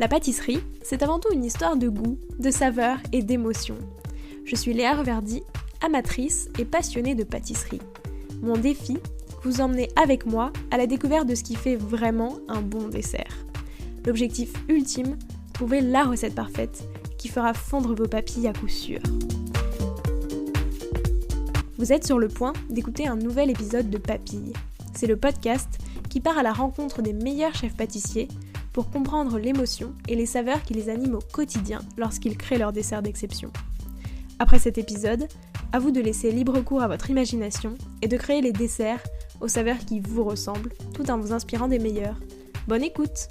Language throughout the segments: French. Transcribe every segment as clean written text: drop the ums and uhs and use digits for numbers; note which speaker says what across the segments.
Speaker 1: La pâtisserie, c'est avant tout une histoire de goût, de saveur et d'émotion. Je suis Léa Reverdy, amatrice et passionnée de pâtisserie. Mon défi, vous emmener avec moi à la découverte de ce qui fait vraiment un bon dessert. L'objectif ultime, trouver la recette parfaite qui fera fondre vos papilles à coup sûr. Vous êtes sur le point d'écouter un nouvel épisode de Papilles. C'est le podcast qui part à la rencontre des meilleurs chefs pâtissiers pour comprendre l'émotion et les saveurs qui les animent au quotidien lorsqu'ils créent leur dessert d'exception. Après cet épisode, à vous de laisser libre cours à votre imagination et de créer les desserts aux saveurs qui vous ressemblent, tout en vous inspirant des meilleurs. Bonne écoute!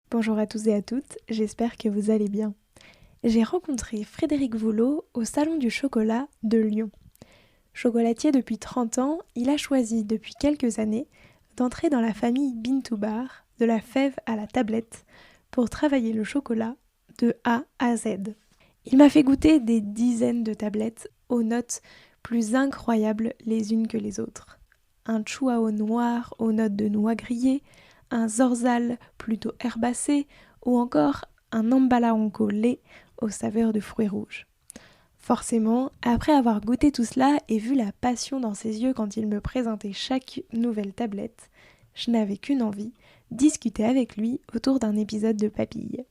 Speaker 1: Bonjour à tous et à toutes, j'espère que vous allez bien. J'ai rencontré Frédéric Voulot au Salon du Chocolat de Lyon. Chocolatier depuis 30 ans, il a choisi depuis quelques années d'entrer dans la famille Bean to Bar, de la fève à la tablette, pour travailler le chocolat de A à Z. Il m'a fait goûter des dizaines de tablettes aux notes plus incroyables les unes que les autres. Un chuao noir aux notes de noix grillées, un zorzal plutôt herbacé ou encore un ambalaonco lait aux saveurs de fruits rouges. Forcément, après avoir goûté tout cela et vu la passion dans ses yeux quand il me présentait chaque nouvelle tablette, je n'avais qu'une envie, discuter avec lui autour d'un épisode de Papilles.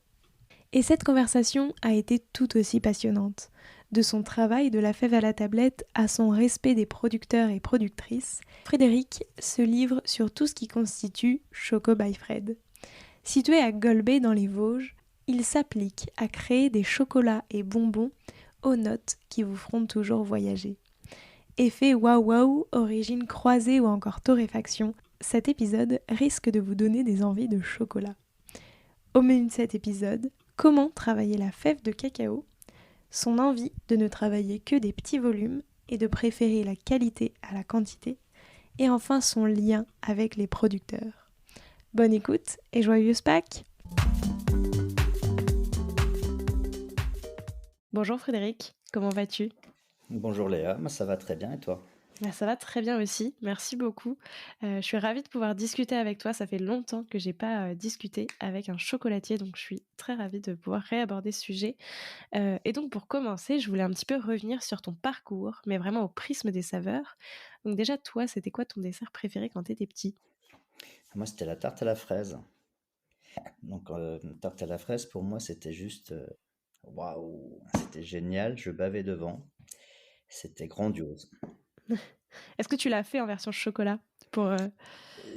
Speaker 1: Et cette conversation a été tout aussi passionnante. De son travail de la fève à la tablette à son respect des producteurs et productrices, Frédéric se livre sur tout ce qui constitue Choco by Fred. Situé à Golbet dans les Vosges, il s'applique à créer des chocolats et bonbons aux notes qui vous feront toujours voyager. Effet waouh, origine croisée ou encore torréfaction, cet épisode risque de vous donner des envies de chocolat. Au menu de cet épisode, comment travailler la fève de cacao, son envie de ne travailler que des petits volumes et de préférer la qualité à la quantité, et enfin son lien avec les producteurs. Bonne écoute et joyeuse Pâques! Bonjour Frédéric, comment vas-tu?
Speaker 2: Bonjour Léa, moi ça va très bien et toi?
Speaker 1: Ça va très bien aussi, merci beaucoup. Je suis ravie de pouvoir discuter avec toi, ça fait longtemps que j'ai pas discuté avec un chocolatier, donc je suis très ravie de pouvoir réaborder ce sujet. Et donc pour commencer, je voulais un petit peu revenir sur ton parcours, mais vraiment au prisme des saveurs. Donc déjà toi, c'était quoi ton dessert préféré quand tu étais petit?
Speaker 2: Moi c'était la tarte à la fraise. Donc une tarte à la fraise pour moi c'était juste waouh, c'était génial, je bavais devant, c'était grandiose.
Speaker 1: Est-ce que tu l'as fait en version chocolat pour,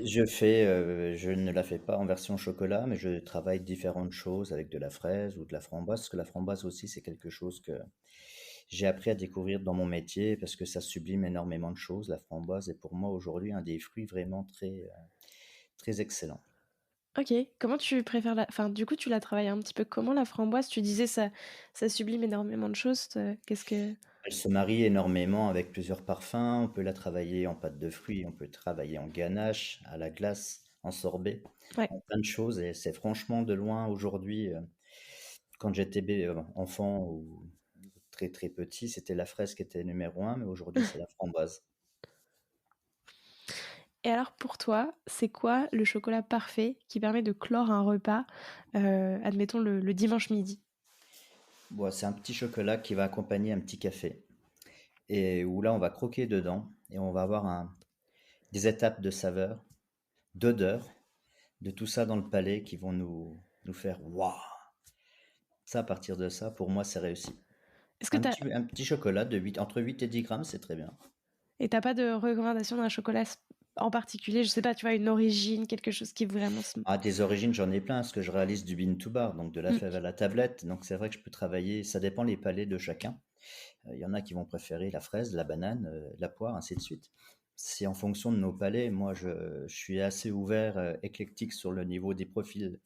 Speaker 2: Je ne la fais pas en version chocolat, mais je travaille différentes choses avec de la fraise ou de la framboise, parce que la framboise aussi c'est quelque chose que j'ai appris à découvrir dans mon métier parce que ça sublime énormément de choses. La framboise est pour moi aujourd'hui un des fruits vraiment très excellent.
Speaker 1: OK, comment tu préfères la enfin du coup tu la travailles un petit peu comment la framboise? Tu disais ça sublime énormément de choses, qu'est-ce que
Speaker 2: Elle se marie énormément avec plusieurs parfums. On peut la travailler en pâte de fruits, on peut travailler en ganache, à la glace, en sorbet,
Speaker 1: ouais.
Speaker 2: en plein de choses. Et c'est franchement de loin aujourd'hui, quand j'étais enfant ou très petit, c'était la fraise qui était numéro un, mais aujourd'hui c'est la framboise.
Speaker 1: Et alors pour toi, c'est quoi le chocolat parfait qui permet de clore un repas, admettons le dimanche midi?
Speaker 2: Bon, c'est un petit chocolat qui va accompagner un petit café et où là on va croquer dedans et on va avoir des étapes de saveur, d'odeur, de tout ça dans le palais qui vont nous faire waouh! Ça, à partir de ça, pour moi, c'est réussi.
Speaker 1: Est-ce que t'as
Speaker 2: Un petit chocolat de 8 entre 8 et 10 grammes, c'est très bien.
Speaker 1: et tu pas de recommandation d'un chocolat en particulier? Je sais pas, tu vois, une origine, quelque chose qui vraiment se
Speaker 2: Ah, des origines, j'en ai plein, parce que je réalise du bean to bar, donc de la
Speaker 1: mmh,
Speaker 2: fève à la tablette. Donc c'est vrai que je peux travailler, ça dépend les palais de chacun. Il y en a qui vont préférer la fraise, la banane, la poire, ainsi de suite. C'est en fonction de nos palais. Moi, je suis assez ouvert, éclectique sur le niveau des profils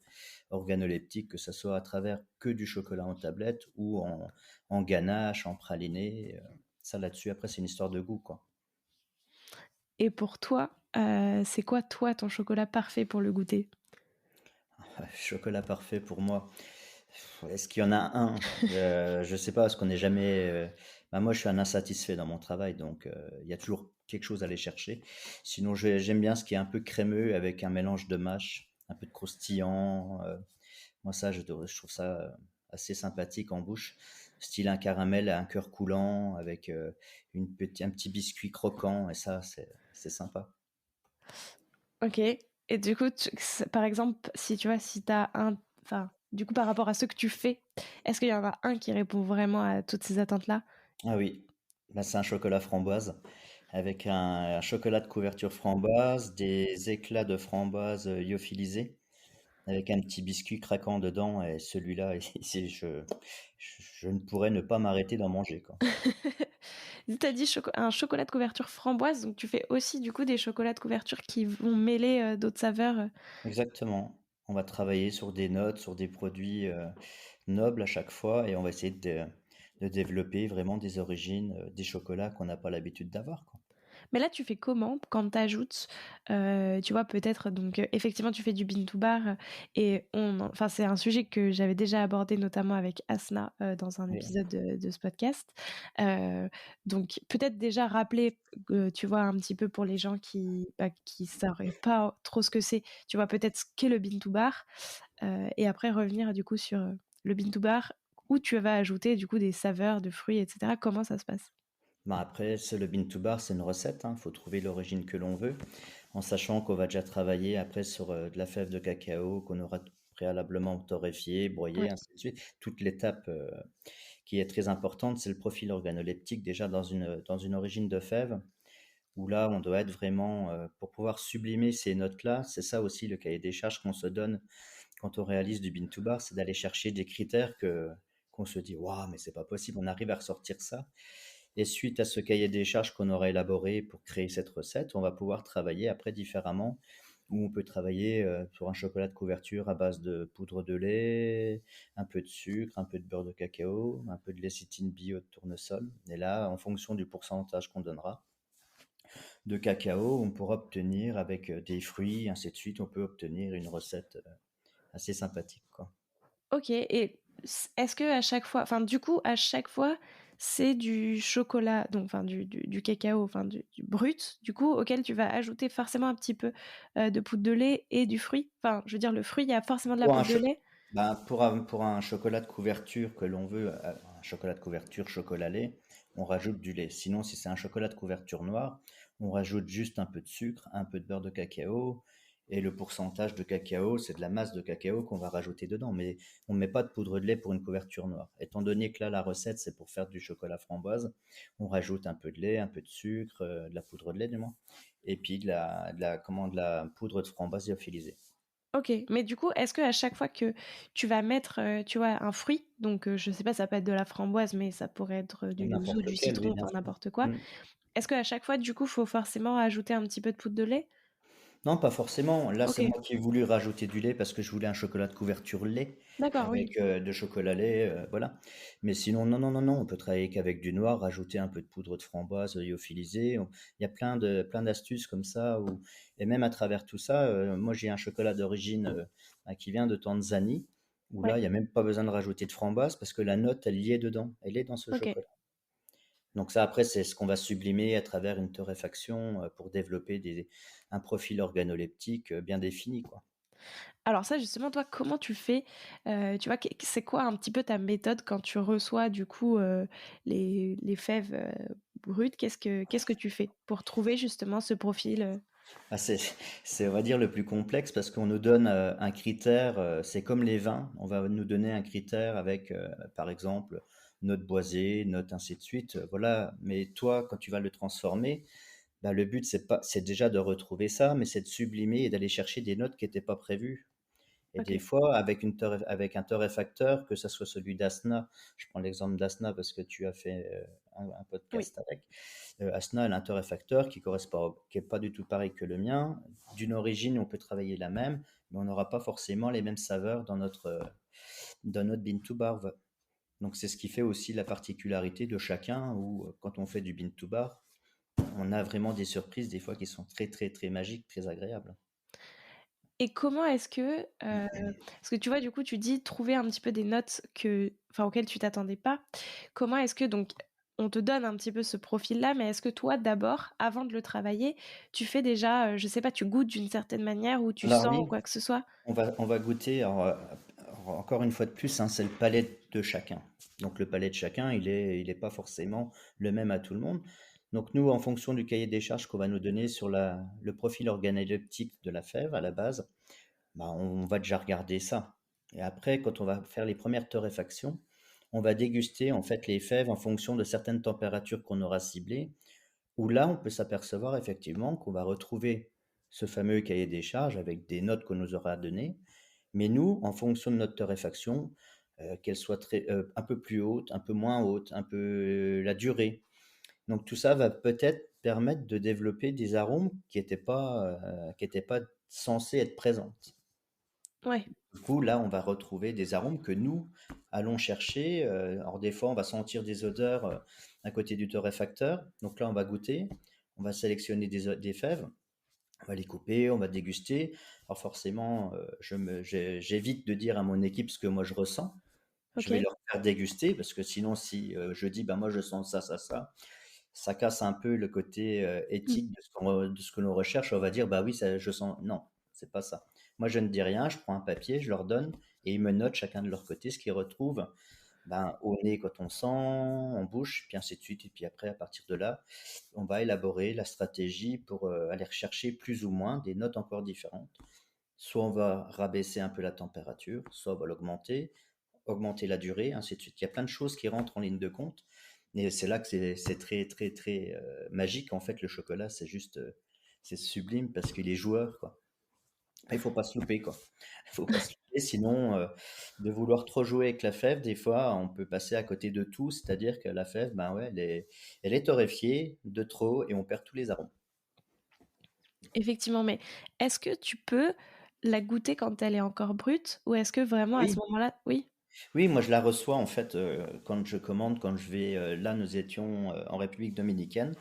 Speaker 2: organoleptiques, que ce soit à travers que du chocolat en tablette ou en ganache, en praliné. Ça là-dessus, après, c'est une histoire de goût, quoi.
Speaker 1: et pour toi, c'est quoi toi ton chocolat parfait pour le goûter?
Speaker 2: Chocolat parfait pour moi. Est-ce qu'il y en a un? Je sais pas parce qu'on n'est jamais, bah, moi, je suis un insatisfait dans mon travail, donc il y a toujours quelque chose à aller chercher. Sinon, j'aime bien ce qui est un peu crémeux avec un mélange de mâche, un peu de croustillant, moi ça, je trouve ça, assez sympathique en bouche. Style un caramel à un cœur coulant avec, un petit biscuit croquant et ça, c'est sympa.
Speaker 1: Ok. Et du coup, par exemple, si tu vois, si t'as un, enfin, du coup, par rapport à ce que tu fais, est-ce qu'il y en a un qui répond vraiment à toutes ces attentes-là?
Speaker 2: Ah oui, bah, c'est un chocolat framboise avec un chocolat de couverture framboise, des éclats de framboise, lyophilisés avec un petit biscuit craquant dedans et celui-là, je ne pourrais ne pas m'arrêter d'en manger, quoi.
Speaker 1: T'as dit un chocolat de couverture framboise, donc tu fais aussi du coup des chocolats de couverture qui vont mêler d'autres saveurs.
Speaker 2: Exactement. On va travailler sur des notes, sur des produits, nobles à chaque fois et on va essayer de développer vraiment des origines, des chocolats qu'on n'a pas l'habitude d'avoir, quoi.
Speaker 1: Mais là, tu fais comment quand tu ajoutes, tu vois, peut-être, donc effectivement, tu fais du bean to bar et enfin, c'est un sujet que j'avais déjà abordé notamment avec Asna dans un
Speaker 2: Oui.
Speaker 1: épisode de ce podcast. Euh, donc, peut-être déjà rappeler, tu vois, un petit peu pour les gens qui sauraient pas trop ce que c'est, tu vois, peut-être ce qu'est le bean to bar et après revenir du coup sur le bean to bar où tu vas ajouter du coup des saveurs de fruits, etc. Comment ça se passe?
Speaker 2: Bah, après, c'est le bean to bar, c'est une recette, hein, faut trouver l'origine que l'on veut, en sachant qu'on va déjà travailler après sur, de la fève de cacao qu'on aura préalablement torréfiée, broyée,
Speaker 1: Ouais.
Speaker 2: ainsi de suite. Toute l'étape, qui est très importante, c'est le profil organoleptique déjà dans une origine de fève. Où là, on doit être vraiment, pour pouvoir sublimer ces notes-là, c'est ça aussi le cahier des charges qu'on se donne quand on réalise du bean to bar, c'est d'aller chercher des critères qu'on se dit: «Waouh, mais c'est pas possible, on arrive à ressortir ça» et suite à ce cahier des charges qu'on aura élaboré pour créer cette recette, on va pouvoir travailler après différemment, où on peut travailler, sur un chocolat de couverture à base de poudre de lait, un peu de sucre, un peu de beurre de cacao, un peu de lécithine bio de tournesol et là, en fonction du pourcentage qu'on donnera, de cacao, on pourra obtenir avec des fruits, ainsi de suite, on peut obtenir une recette assez sympathique, quoi.
Speaker 1: Ok, et est-ce que à chaque fois, enfin du coup à chaque fois c'est du chocolat, donc enfin du cacao, enfin du brut, du coup auquel tu vas ajouter forcément un petit peu de poudre de lait et du fruit. Enfin je veux dire le fruit il y a forcément de la
Speaker 2: Pour un,
Speaker 1: poudre de
Speaker 2: cho-
Speaker 1: lait.
Speaker 2: ben, pour un chocolat de couverture que l'on veut, un chocolat de couverture chocolat lait, on rajoute du lait. Sinon, si c'est un chocolat de couverture noire, on rajoute juste un peu de sucre, un peu de beurre de cacao, et le pourcentage de cacao, c'est de la masse de cacao qu'on va rajouter dedans. Mais on ne met pas de poudre de lait pour une couverture noire. Étant donné que là, la recette, c'est pour faire du chocolat framboise, on rajoute un peu de lait, un peu de sucre, de la poudre de lait du moins, et puis de la poudre de framboise lyophilisée.
Speaker 1: Ok, mais du coup est-ce que à chaque fois que tu vas mettre, tu vois, un fruit, donc je sais pas, ça peut être de la framboise, mais ça pourrait être du yuzu,
Speaker 2: N'importe
Speaker 1: du
Speaker 2: lequel, oui,
Speaker 1: citron,
Speaker 2: bien
Speaker 1: enfin
Speaker 2: sûr.
Speaker 1: n'importe quoi.
Speaker 2: Mmh.
Speaker 1: Est-ce que à chaque fois du coup faut forcément ajouter un petit peu de poudre de lait?
Speaker 2: Non, pas forcément. Là,
Speaker 1: Ok,
Speaker 2: c'est moi qui ai voulu rajouter du lait parce que je voulais un chocolat de couverture lait
Speaker 1: d'accord, oui.
Speaker 2: avec, de chocolat lait, voilà. Mais sinon, non, non, non, non, on peut travailler qu'avec du noir, rajouter un peu de poudre de framboise lyophilisée. Il y a plein d'astuces comme ça et même à travers tout ça, moi, j'ai un chocolat d'origine, bah, qui vient de Tanzanie où là,
Speaker 1: Ouais,
Speaker 2: il y a même pas besoin de rajouter de framboise parce que la note, elle y est dedans. Elle est dans ce
Speaker 1: ok.
Speaker 2: chocolat. Donc ça, après, c'est ce qu'on va sublimer à travers une torréfaction, pour développer un profil organoleptique, bien défini, quoi.
Speaker 1: Alors ça, justement, toi, comment tu fais? Tu vois, c'est quoi un petit peu ta méthode quand tu reçois du coup les fèves brutes? Qu'est-ce que tu fais pour trouver justement ce profil?
Speaker 2: Ah, c'est, on va dire, le plus complexe parce qu'on nous donne, un critère, c'est comme les vins, on va nous donner un critère avec, par exemple, note boisée, note ainsi de suite, voilà. Mais toi, quand tu vas le transformer, bah, le but, c'est déjà de retrouver ça, mais c'est de sublimer et d'aller chercher des notes qui étaient pas prévues. Et
Speaker 1: Ok.
Speaker 2: des fois, avec un torréfacteur, que ça soit celui d'Asna, je prends l'exemple d'Asna parce que tu as fait un
Speaker 1: Oui.
Speaker 2: podcast avec. Asna, elle a un torréfacteur qui correspond, qui est pas du tout pareil que le mien. D'une origine, on peut travailler la même, mais on n'aura pas forcément les mêmes saveurs dans notre bean to bar. Donc c'est ce qui fait aussi la particularité de chacun, où quand on fait du bean to bar, on a vraiment des surprises des fois qui sont très très très magiques, très agréables.
Speaker 1: Et comment est-ce que, parce que tu vois, du coup, tu dis trouver un petit peu des notes auxquelles tu t'attendais pas. Comment est-ce que donc on te donne un petit peu ce profil-là, mais est-ce que toi, d'abord, avant de le travailler, tu fais déjà, je sais pas, tu goûtes d'une certaine manière ou tu
Speaker 2: Alors
Speaker 1: sens
Speaker 2: oui,
Speaker 1: ou quoi que ce soit?
Speaker 2: on va goûter. Encore une fois de plus, hein, c'est le palais de chacun. Donc le palais de chacun, il est pas forcément le même à tout le monde. Donc nous, en fonction du cahier des charges qu'on va nous donner sur le profil organoleptique de la fève à la base, bah, on va déjà regarder ça. Et après, quand on va faire les premières torréfactions, on va déguster en fait les fèves en fonction de certaines températures qu'on aura ciblées, où là, on peut s'apercevoir effectivement qu'on va retrouver ce fameux cahier des charges avec des notes qu'on nous aura données. Mais nous, en fonction de notre torréfaction, qu'elle soit un peu plus haute, un peu moins haute, un peu la durée. Donc tout ça va peut-être permettre de développer des arômes qui étaient pas censés être présents.
Speaker 1: Ouais,
Speaker 2: Du coup, là, on va retrouver des arômes que nous allons chercher. Alors, des fois, on va sentir des odeurs à côté du torréfacteur. Donc là, on va goûter, on va sélectionner des fèves, on va les couper, on va déguster. Alors forcément, j'évite de dire à mon équipe ce que moi je ressens. Je vais
Speaker 1: OK.
Speaker 2: leur faire déguster parce que sinon, si je dis, ben moi je sens ça, ça casse un peu le côté
Speaker 1: Mmh.
Speaker 2: éthique de ce que l'on recherche. On va dire, bah oui, ça, je sens. Non, c'est pas ça. Moi, je ne dis rien, je prends un papier, je leur donne et ils me notent chacun de leur côté ce qu'ils retrouvent ben, au nez quand on sent, en bouche, puis ainsi de suite. Et puis après, à partir de là, on va élaborer la stratégie pour aller rechercher plus ou moins des notes encore différentes. Soit on va rabaisser un peu la température, soit on va l'augmenter, augmenter la durée, ainsi de suite. Il y a plein de choses qui rentrent en ligne de compte. Et c'est là que c'est très, très, très magique. En fait, le chocolat, c'est juste, c'est sublime parce qu'il est joueur, quoi. Il faut pas se louper, quoi. Il faut pas se louper, sinon, de vouloir trop jouer avec la fève, des fois, on peut passer à côté de tout. C'est-à-dire que la fève, ben ouais, elle est torréfiée de trop et on perd tous les arômes.
Speaker 1: Effectivement, mais est-ce que tu peux la goûter quand elle est encore brute ou est-ce que vraiment à ce
Speaker 2: Oui.
Speaker 1: moment-là oui?
Speaker 2: Oui, moi je la reçois en fait quand je commande, quand je vais. Là, nous étions en République dominicaine,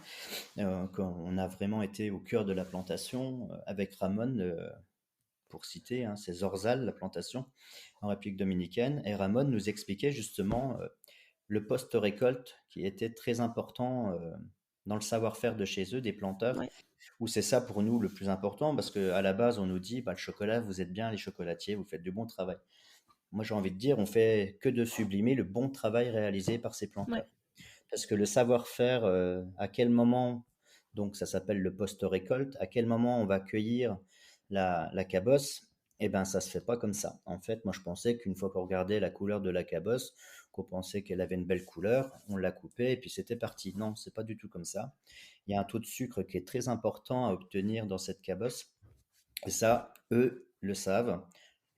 Speaker 2: quand on a vraiment été au cœur de la plantation avec Ramon, pour citer, hein, c'est Zorzal, la plantation en République dominicaine. Et Ramon nous expliquait justement le post-récolte qui était très important dans le savoir-faire de chez eux, des planteurs,
Speaker 1: Ouais.
Speaker 2: où c'est ça pour nous le plus important parce qu'à la base, on nous dit bah, le chocolat, vous êtes bien les chocolatiers, vous faites du bon travail. Moi, j'ai envie de dire, on fait que de sublimer le bon travail réalisé par ces
Speaker 1: Ouais.
Speaker 2: planteurs. Parce que le savoir-faire, à quel moment, donc ça s'appelle le post-récolte, à quel moment on va cueillir la cabosse, eh ben ça se fait pas comme ça. En fait, moi je pensais qu'une fois qu'on regardait la couleur de la cabosse, qu'on pensait qu'elle avait une belle couleur, on la coupait et puis c'était parti. Non, c'est pas du tout comme ça. Il y a un taux de sucre qui est très important à obtenir dans cette cabosse. Et ça, eux le savent.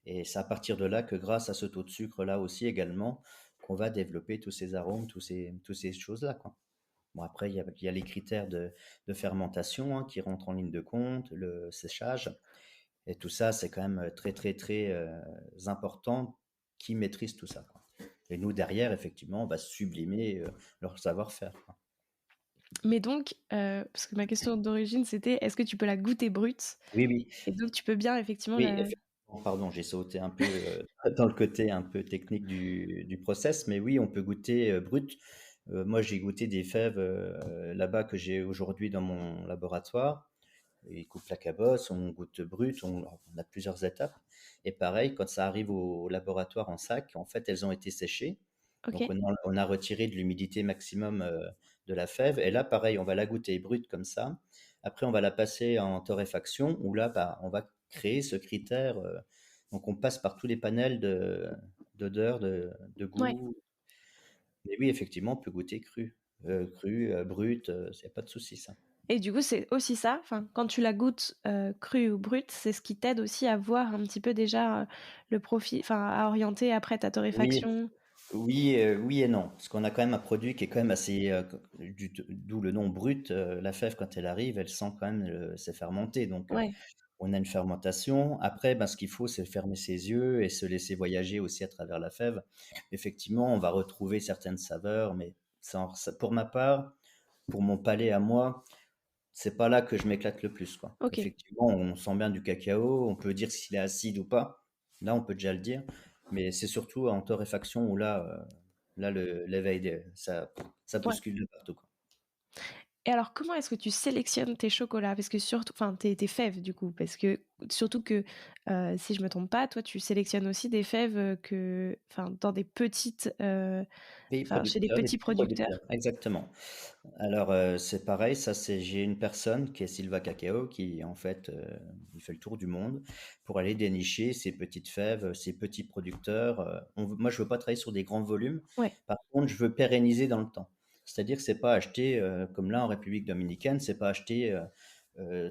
Speaker 2: Et c'est à partir de là que grâce à ce taux de sucre-là aussi également, qu'on va développer tous ces arômes, tous ces choses-là, quoi. Bon, après, il y a les critères de fermentation hein, qui rentrent en ligne de compte, le séchage, et tout ça, c'est quand même très, très, très important qui maîtrise tout ça, quoi. Et nous, derrière, effectivement, on va sublimer leur savoir-faire, quoi.
Speaker 1: Mais donc, parce que ma question d'origine, c'était: est-ce que tu peux la goûter brute?
Speaker 2: Oui, oui.
Speaker 1: Et donc tu peux bien effectivement
Speaker 2: Oui,
Speaker 1: la
Speaker 2: effectivement, pardon, j'ai sauté un peu dans le côté un peu technique du process, mais oui, on peut goûter brut. Moi, j'ai goûté des fèves là-bas que j'ai aujourd'hui dans mon laboratoire. Ils coupent la cabosse, on goûte brut, on a plusieurs étapes. Et pareil, quand ça arrive au laboratoire en sac, en fait, elles ont été séchées. Donc,
Speaker 1: OK.
Speaker 2: on a retiré de l'humidité maximum de la fève. Et là, pareil, on va la goûter brute comme ça. Après, on va la passer en torréfaction, où là, bah, on va créer ce critère. Donc, on passe par tous les panels d'odeur, de
Speaker 1: Ouais.
Speaker 2: goût. Mais oui, effectivement, on peut goûter cru, brut, c'est pas de souci, ça.
Speaker 1: Et du coup, c'est aussi ça, enfin, quand tu la goûtes, crue ou brute, c'est ce qui t'aide aussi à voir un petit peu déjà, le profil enfin, à orienter après ta
Speaker 2: Oui,
Speaker 1: torréfaction?
Speaker 2: oui, oui et non. Parce qu'on a quand même un produit qui est quand même assez, d'où le nom brut. La fève, quand elle arrive, elle sent quand même, c'est fermenté. Donc,
Speaker 1: Ouais.
Speaker 2: on a une fermentation. Après, ben, ce qu'il faut, c'est fermer ses yeux et se laisser voyager aussi à travers la fève. Effectivement, on va retrouver certaines saveurs, mais pour ma part, pour mon palais à moi, c'est pas là que je m'éclate le plus, quoi.
Speaker 1: Ok.
Speaker 2: Effectivement, on sent bien du cacao, on peut dire s'il est acide ou pas. Là, on peut déjà le dire, mais c'est surtout en torréfaction où là, l'éveil, ça
Speaker 1: Ouais.
Speaker 2: bouscule de partout, quoi.
Speaker 1: Et alors, comment est-ce que tu sélectionnes tes chocolats? Parce que surtout, enfin, tes fèves du coup, parce que surtout que, si je me trompe pas, toi, tu sélectionnes aussi des fèves, enfin, dans des petites,
Speaker 2: Pays
Speaker 1: enfin, chez des
Speaker 2: producteurs, des
Speaker 1: petits
Speaker 2: petits producteurs,
Speaker 1: producteurs?
Speaker 2: exactement. Alors, c'est pareil, ça j'ai une personne qui est Silva Cacao qui en fait, il fait le tour du monde pour aller dénicher ces petites fèves, ces petits producteurs, moi je veux pas travailler sur des grands volumes.
Speaker 1: Ouais.
Speaker 2: Par contre, je veux pérenniser dans le temps. C'est-à-dire que c'est pas acheter, comme là en République dominicaine, c'est pas acheter,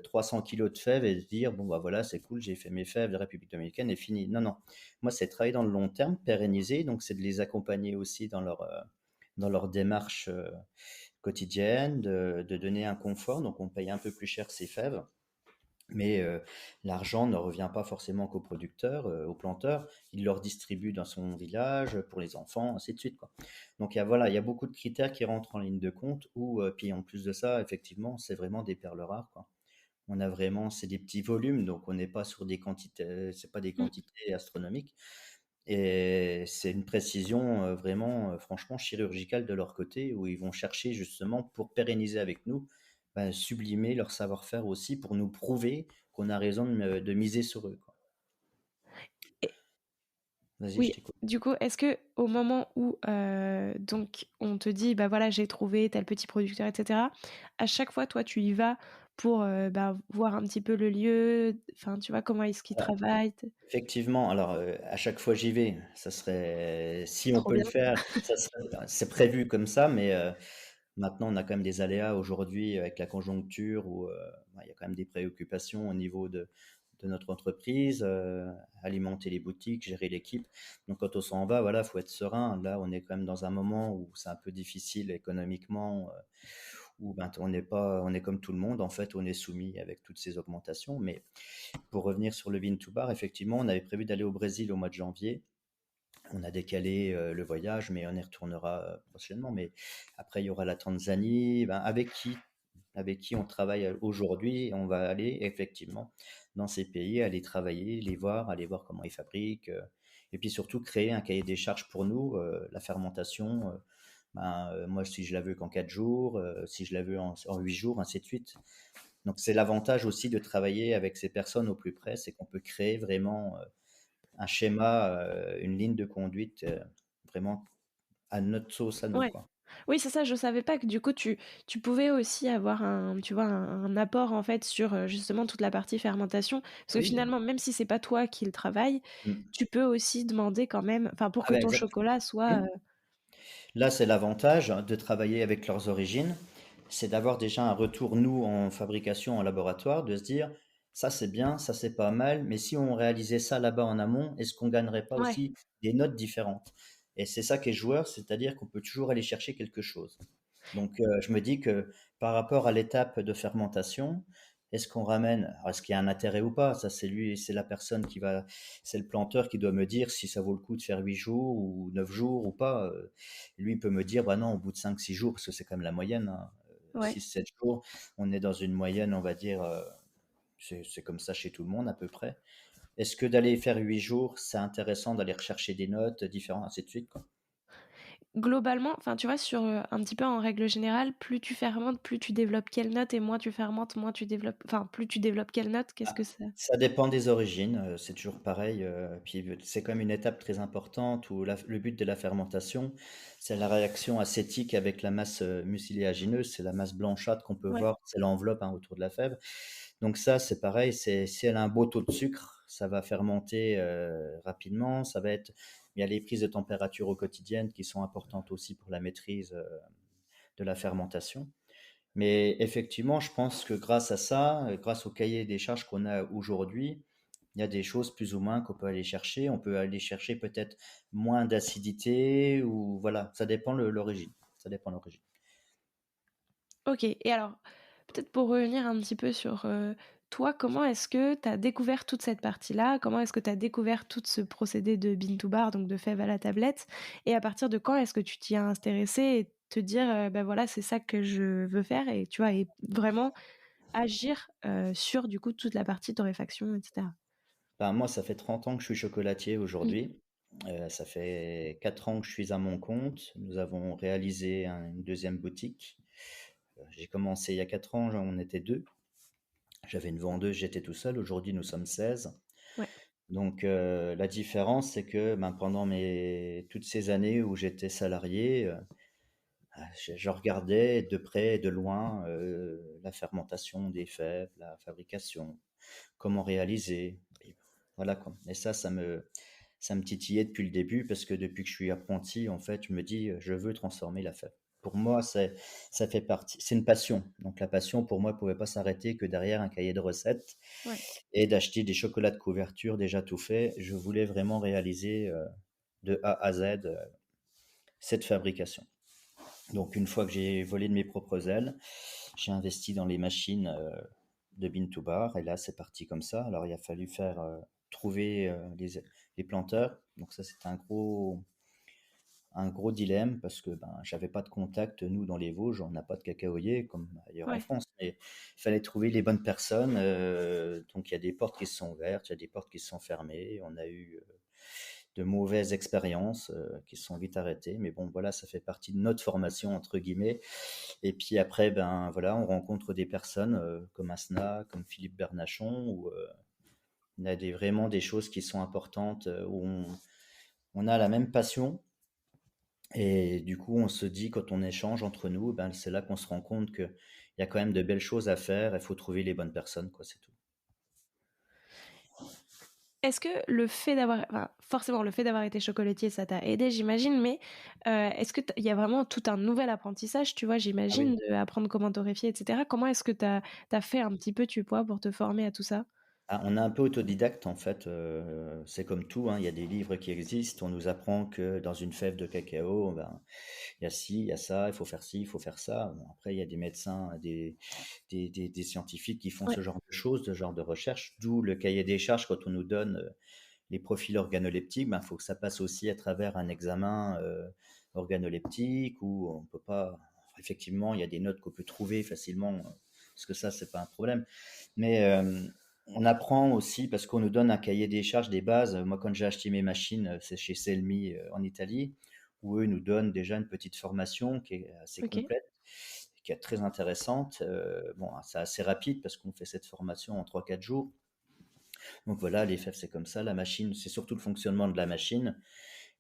Speaker 2: 300 kilogrammes de fèves et se dire: «Bon, bah, voilà, c'est cool, j'ai fait mes fèves de République dominicaine et fini». Non, non. Moi, c'est travailler dans le long terme, pérenniser, donc c'est de les accompagner aussi dans leur démarche, quotidienne, de donner un confort, donc on paye un peu plus cher ses fèves, mais l'argent ne revient pas forcément qu'aux producteurs, aux planteurs, il leur distribue dans son village, pour les enfants, ainsi de suite, quoi. Donc voilà, il y a beaucoup de critères qui rentrent en ligne de compte ou puis en plus de ça, effectivement, c'est vraiment des perles rares, quoi. On a vraiment c'est des petits volumes, donc on n'est pas sur des quantités c'est pas des
Speaker 1: Mmh.
Speaker 2: quantités astronomiques et c'est une précision, vraiment, franchement chirurgicale de leur côté où ils vont chercher justement pour pérenniser avec nous, bah, sublimer leur savoir-faire aussi pour nous prouver qu'on a raison de miser sur eux, quoi.
Speaker 1: Et
Speaker 2: Vas-y, je
Speaker 1: oui,
Speaker 2: t'écoute.
Speaker 1: du coup, est-ce que au moment où, donc on te dit: «Bah, voilà, j'ai trouvé tel petit producteur» et cetera, à chaque fois, toi, tu y vas pour, bah, voir un petit peu le lieu, enfin, tu vois, comment est-ce qu'il
Speaker 2: Alors
Speaker 1: travaille?
Speaker 2: effectivement, alors, à chaque fois j'y vais, ça serait si on
Speaker 1: Trop
Speaker 2: peut le
Speaker 1: bien.
Speaker 2: faire, ça serait c'est prévu comme ça, mais maintenant on a quand même des aléas aujourd'hui avec la conjoncture où, bah, il y a quand même des préoccupations au niveau de notre entreprise, alimenter les boutiques, gérer l'équipe. Donc quand on s'en va, voilà, faut être serein. Là, on est quand même dans un moment où c'est un peu difficile économiquement, où ben, on est comme tout le monde, en fait, on est soumis avec toutes ces augmentations. Mais pour revenir sur le Bean to Bar, effectivement, on avait prévu d'aller au Brésil au mois de janvier. On a décalé le voyage, mais on y retournera prochainement. Mais après, il y aura la Tanzanie. Ben, avec qui on travaille aujourd'hui. On va aller effectivement dans ces pays, aller travailler, aller voir comment ils fabriquent, et puis surtout créer un cahier des charges pour nous. La fermentation, moi, si je la veux qu'en 4 jours, si je la veux en 8 jours, ainsi de suite. Donc c'est l'avantage aussi de travailler avec ces personnes au plus près, c'est qu'on peut créer vraiment un schéma, une ligne de conduite vraiment à notre sauce à nous,
Speaker 1: Ouais.
Speaker 2: quoi.
Speaker 1: Oui, c'est ça, je savais pas que du coup tu pouvais aussi avoir un tu vois, un apport en fait sur, justement toute la partie fermentation. Parce que
Speaker 2: Oui.
Speaker 1: finalement, même si c'est pas toi qui le travaille,
Speaker 2: Mm.
Speaker 1: tu peux aussi demander quand même enfin pour
Speaker 2: Ah
Speaker 1: que
Speaker 2: ben
Speaker 1: ton
Speaker 2: exactement.
Speaker 1: chocolat soit,
Speaker 2: Mm. Là, c'est l'avantage de travailler avec leurs origines, c'est d'avoir déjà un retour, nous, en fabrication, en laboratoire, de se dire, ça c'est bien, ça c'est pas mal, mais si on réalisait ça là-bas en amont, est-ce qu'on gagnerait pas
Speaker 1: ouais,
Speaker 2: aussi des notes différentes? Et c'est ça qui est joueur, c'est-à-dire qu'on peut toujours aller chercher quelque chose. Donc, je me dis que par rapport à l'étape de fermentation, est-ce qu'on ramène, alors est-ce qu'il y a un intérêt ou pas? Ça, c'est lui, c'est la personne qui va, c'est le planteur qui doit me dire si ça vaut le coup de faire 8 jours ou 9 jours ou pas. Lui, il peut me dire, bah non, au bout de 5 6 jours, parce que c'est quand même la moyenne, hein,
Speaker 1: ouais.
Speaker 2: 6-7 jours, on est dans une moyenne, on va dire, c'est comme ça chez tout le monde à peu près. Est-ce que d'aller faire 8 jours, c'est intéressant d'aller rechercher des notes différentes, ainsi de suite, quoi?
Speaker 1: Globalement, enfin tu vois sur, un petit peu en règle générale, plus tu fermentes, plus tu développes quelle note et moins tu fermentes, moins tu développes enfin plus tu développes quelle note? Qu'est-ce que ça
Speaker 2: Ça dépend des origines, c'est toujours pareil, puis c'est quand même une étape très importante où le but de la fermentation, c'est la réaction acétique avec la masse, mucilagineuse, c'est la masse blanchâtre qu'on peut
Speaker 1: ouais,
Speaker 2: voir, c'est l'enveloppe, hein, autour de la fève. Donc ça, c'est pareil, si elle a un beau taux de sucre, ça va fermenter, rapidement, il y a les prises de température au quotidienne qui sont importantes aussi pour la maîtrise, de la fermentation. Mais effectivement, je pense que grâce à ça, grâce au cahier des charges qu'on a aujourd'hui, il y a des choses plus ou moins qu'on peut aller chercher. On peut aller chercher peut-être moins d'acidité ou voilà, ça dépend l'origine. Ça dépend l'origine.
Speaker 1: OK et alors, peut-être pour revenir un petit peu sur, toi, comment est-ce que tu as découvert toute cette partie-là? Comment est-ce que tu as découvert tout ce procédé de bean to bar, donc de fèves à la tablette? Et à partir de quand est-ce que tu t'y as intéressé et te dire, «Bah, voilà, c'est ça que je veux faire» et tu vois? Et vraiment, agir, sur du coup toute la partie torréfaction et cetera?
Speaker 2: Ben, moi, ça fait 30 ans que je suis chocolatier
Speaker 1: Mmh.
Speaker 2: aujourd'hui. Ça fait 4 ans que je suis à mon compte. Nous avons réalisé une deuxième boutique. J'ai commencé il y a 4 ans, on était 2. J'avais une vendeuse, j'étais tout seul. Aujourd'hui, nous sommes 16.
Speaker 1: Ouais.
Speaker 2: Donc, la différence, c'est que ben, pendant toutes ces années où j'étais salarié, je regardais de près et de loin la fermentation des fèves, la fabrication, comment réaliser. Et voilà quoi. Et ça me titillait depuis le début parce que depuis que je suis apprenti, en fait, je me dis, je veux transformer la fève. Pour moi, ça fait partie, c'est une passion. Donc la passion, pour moi, ne pouvait pas s'arrêter que derrière un cahier de recettes
Speaker 1: Ouais.
Speaker 2: et d'acheter des chocolats de couverture déjà tout faits. Je voulais vraiment réaliser de A à Z cette fabrication. Donc une fois que j'ai volé de mes propres ailes, j'ai investi dans les machines de Bean to Bar et là c'est parti comme ça. Alors il a fallu trouver les planteurs. Donc ça c'était un gros dilemme parce que ben j'avais pas de contact nous dans les Vosges, on n'a pas de cacaoyer comme ailleurs en
Speaker 1: Ouais.
Speaker 2: France. Mais il fallait trouver les bonnes personnes. Donc il y a des portes qui se sont ouvertes, il y a des portes qui se sont fermées. On a eu de mauvaises expériences qui se sont vite arrêtées. Mais bon, voilà, ça fait partie de notre formation, entre guillemets. Et puis après, ben voilà, on rencontre des personnes comme Asna, comme Philippe Bernachon, où on a vraiment des choses qui sont importantes, où on a la même passion. Et du coup, on se dit, quand on échange entre nous, ben, c'est là qu'on se rend compte qu'il y a quand même de belles choses à faire. Il faut trouver les bonnes personnes, quoi, c'est tout.
Speaker 1: Est-ce que le fait d'avoir enfin, forcément, le fait d'avoir été chocolatier, ça t'a aidé, j'imagine, mais est-ce que il y a vraiment tout un nouvel apprentissage, tu vois,
Speaker 2: Ah
Speaker 1: j'imagine,
Speaker 2: oui.
Speaker 1: d'apprendre comment torréfier et cetera? Comment est-ce que tu as fait un petit peu, tu vois, pour te former à tout ça?
Speaker 2: Ah, on est un peu autodidacte en fait, c'est comme tout, hein, il y a des livres qui existent, on nous apprend que dans une fève de cacao, ben, il y a ci, il y a ça, il faut faire ci, il faut faire ça. Bon, après, il y a des médecins, des scientifiques qui font
Speaker 1: Ouais.
Speaker 2: ce genre de choses, ce genre de recherche, d'où le cahier des charges quand on nous donne les profils organoleptiques, ben, il faut que ça passe aussi à travers un examen organoleptique où on peut pas. Effectivement, il y a des notes qu'on peut trouver facilement, parce que ça, c'est pas un problème. Mais on apprend aussi parce qu'on nous donne un cahier des charges, des bases. Moi, quand j'ai acheté mes machines, c'est chez Selmi en Italie, où eux nous donnent déjà une petite formation qui est assez
Speaker 1: OK.
Speaker 2: complète, qui est très intéressante. Bon, c'est assez rapide parce qu'on fait cette formation en 3 4 jours. Donc voilà, les fèves, c'est comme ça. La machine, c'est surtout le fonctionnement de la machine.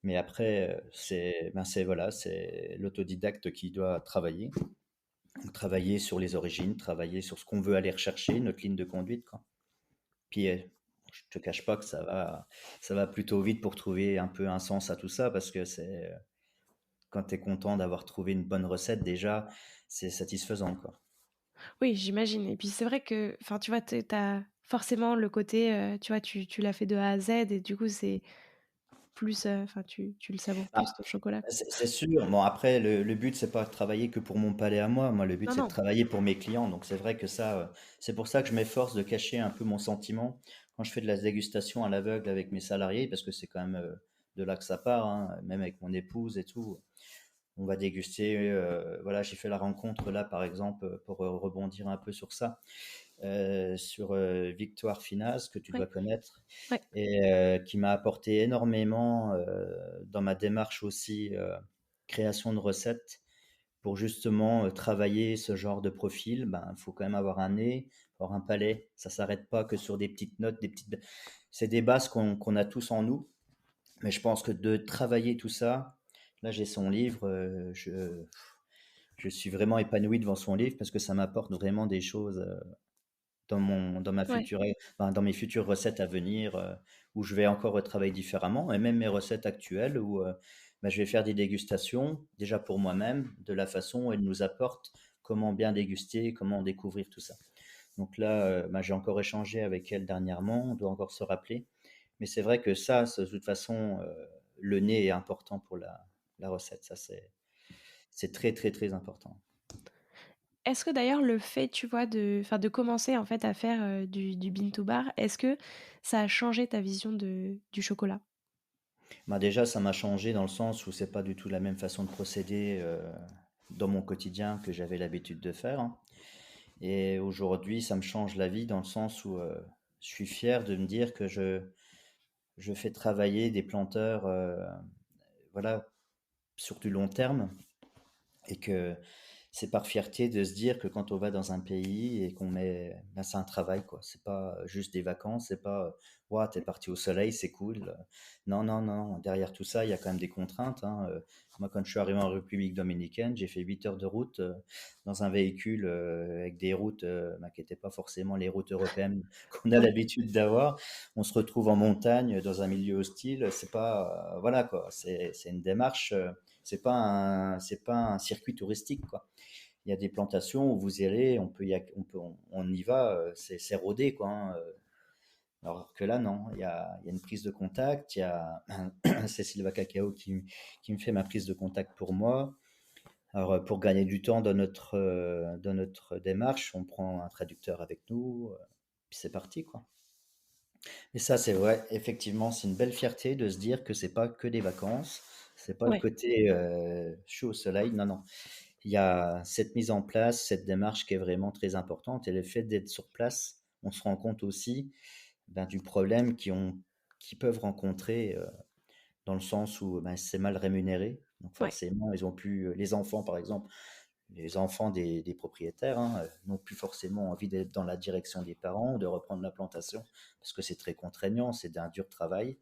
Speaker 2: Mais après, c'est l'autodidacte qui doit travailler. Donc, travailler sur les origines, travailler sur ce qu'on veut aller rechercher, notre ligne de conduite, quoi. Puis, je te cache pas que ça va plutôt vite pour trouver un peu un sens à tout ça parce que quand tu es content d'avoir trouvé une bonne recette, déjà, c'est satisfaisant, quoi.
Speaker 1: Oui, j'imagine et puis c'est vrai que enfin, tu vois, tu as forcément le côté, tu vois, tu l'as fait de A à Z et du coup, c'est plus, enfin, tu le savoures plus
Speaker 2: Ah,
Speaker 1: ton chocolat.
Speaker 2: c'est sûr. Bon, après, le but, c'est pas de travailler que pour mon palais à moi. Moi, le but,
Speaker 1: Non,
Speaker 2: c'est de
Speaker 1: non.
Speaker 2: travailler pour mes clients. Donc, c'est vrai que ça, c'est pour ça que je m'efforce de cacher un peu mon sentiment quand je fais de la dégustation à l'aveugle avec mes salariés, parce que c'est quand même de là que ça part, hein, même avec mon épouse et tout. On va déguster. Voilà, j'ai fait la rencontre là, par exemple, pour rebondir un peu sur ça, sur Victoire Finaz, que tu
Speaker 1: Ouais,
Speaker 2: dois connaître,
Speaker 1: ouais.
Speaker 2: et qui m'a apporté énormément dans ma démarche aussi, création de recettes, pour justement travailler ce genre de profil. Ben, il faut quand même avoir un nez, avoir un palais. Ça s'arrête pas que sur des petites notes, c'est des bases qu'on a tous en nous. Mais je pense que de travailler tout ça, là j'ai son livre, je suis vraiment épanoui devant son livre parce que ça m'apporte vraiment des choses
Speaker 1: Ouais.
Speaker 2: dans mes futures recettes à venir, où je vais encore retravailler différemment, et même mes recettes actuelles où bah, je vais faire des dégustations déjà pour moi-même de la façon où elle nous apporte comment bien déguster, comment découvrir tout ça. Donc là, bah, j'ai encore échangé avec elle dernièrement, on doit encore se rappeler. Mais c'est vrai que ça, de toute façon, le nez est important pour la recette. Ça, c'est très, très, très important.
Speaker 1: Est-ce que d'ailleurs le fait, tu vois, de commencer en fait à faire, du bean to bar, est-ce que ça a changé ta vision du chocolat?
Speaker 2: Bah, déjà, ça m'a changé dans le sens où c'est pas du tout la même façon de procéder dans mon quotidien que j'avais l'habitude de faire, hein. Et aujourd'hui, ça me change la vie dans le sens où je suis fier de me dire que je fais travailler des planteurs, voilà, sur du long terme et que c'est par fierté de se dire que quand on va dans un pays et qu'on met, ben, c'est un travail quoi. C'est pas juste des vacances, c'est pas, ouah, t'es parti au soleil, c'est cool. Non, non, non. Derrière tout ça, il y a quand même des contraintes, hein. Moi, quand je suis arrivé en République dominicaine, j'ai fait 8 heures de route dans un véhicule avec des routes ben, qui n'étaient pas forcément les routes européennes qu'on a
Speaker 1: Ouais,
Speaker 2: l'habitude d'avoir. On se retrouve en montagne dans un milieu hostile. C'est pas, voilà quoi. C'est une démarche. C'est pas un circuit touristique quoi. Il y a des plantations où vous irez, on y va, c'est rodé quoi, hein. Alors que là non, il y a une prise de contact, il y a c'est Silva Cacao qui me fait ma prise de contact pour moi. Alors pour gagner du temps dans notre démarche, on prend un traducteur avec nous, puis c'est parti quoi. Et ça c'est vrai, effectivement, c'est une belle fierté de se dire que c'est pas que des vacances, c'est pas le
Speaker 1: ouais,
Speaker 2: côté chaud au soleil, non non. Il y a cette mise en place, cette démarche qui est vraiment très importante et le fait d'être sur place, on se rend compte aussi ben, du problème qu'ils peuvent rencontrer dans le sens où ben, c'est mal rémunéré. Donc
Speaker 1: ouais.
Speaker 2: forcément, ils ont plus, les enfants par exemple, les enfants des propriétaires n'ont plus forcément envie d'être dans la direction des parents, de reprendre la plantation, parce que c'est très contraignant, c'est d'un dur travail,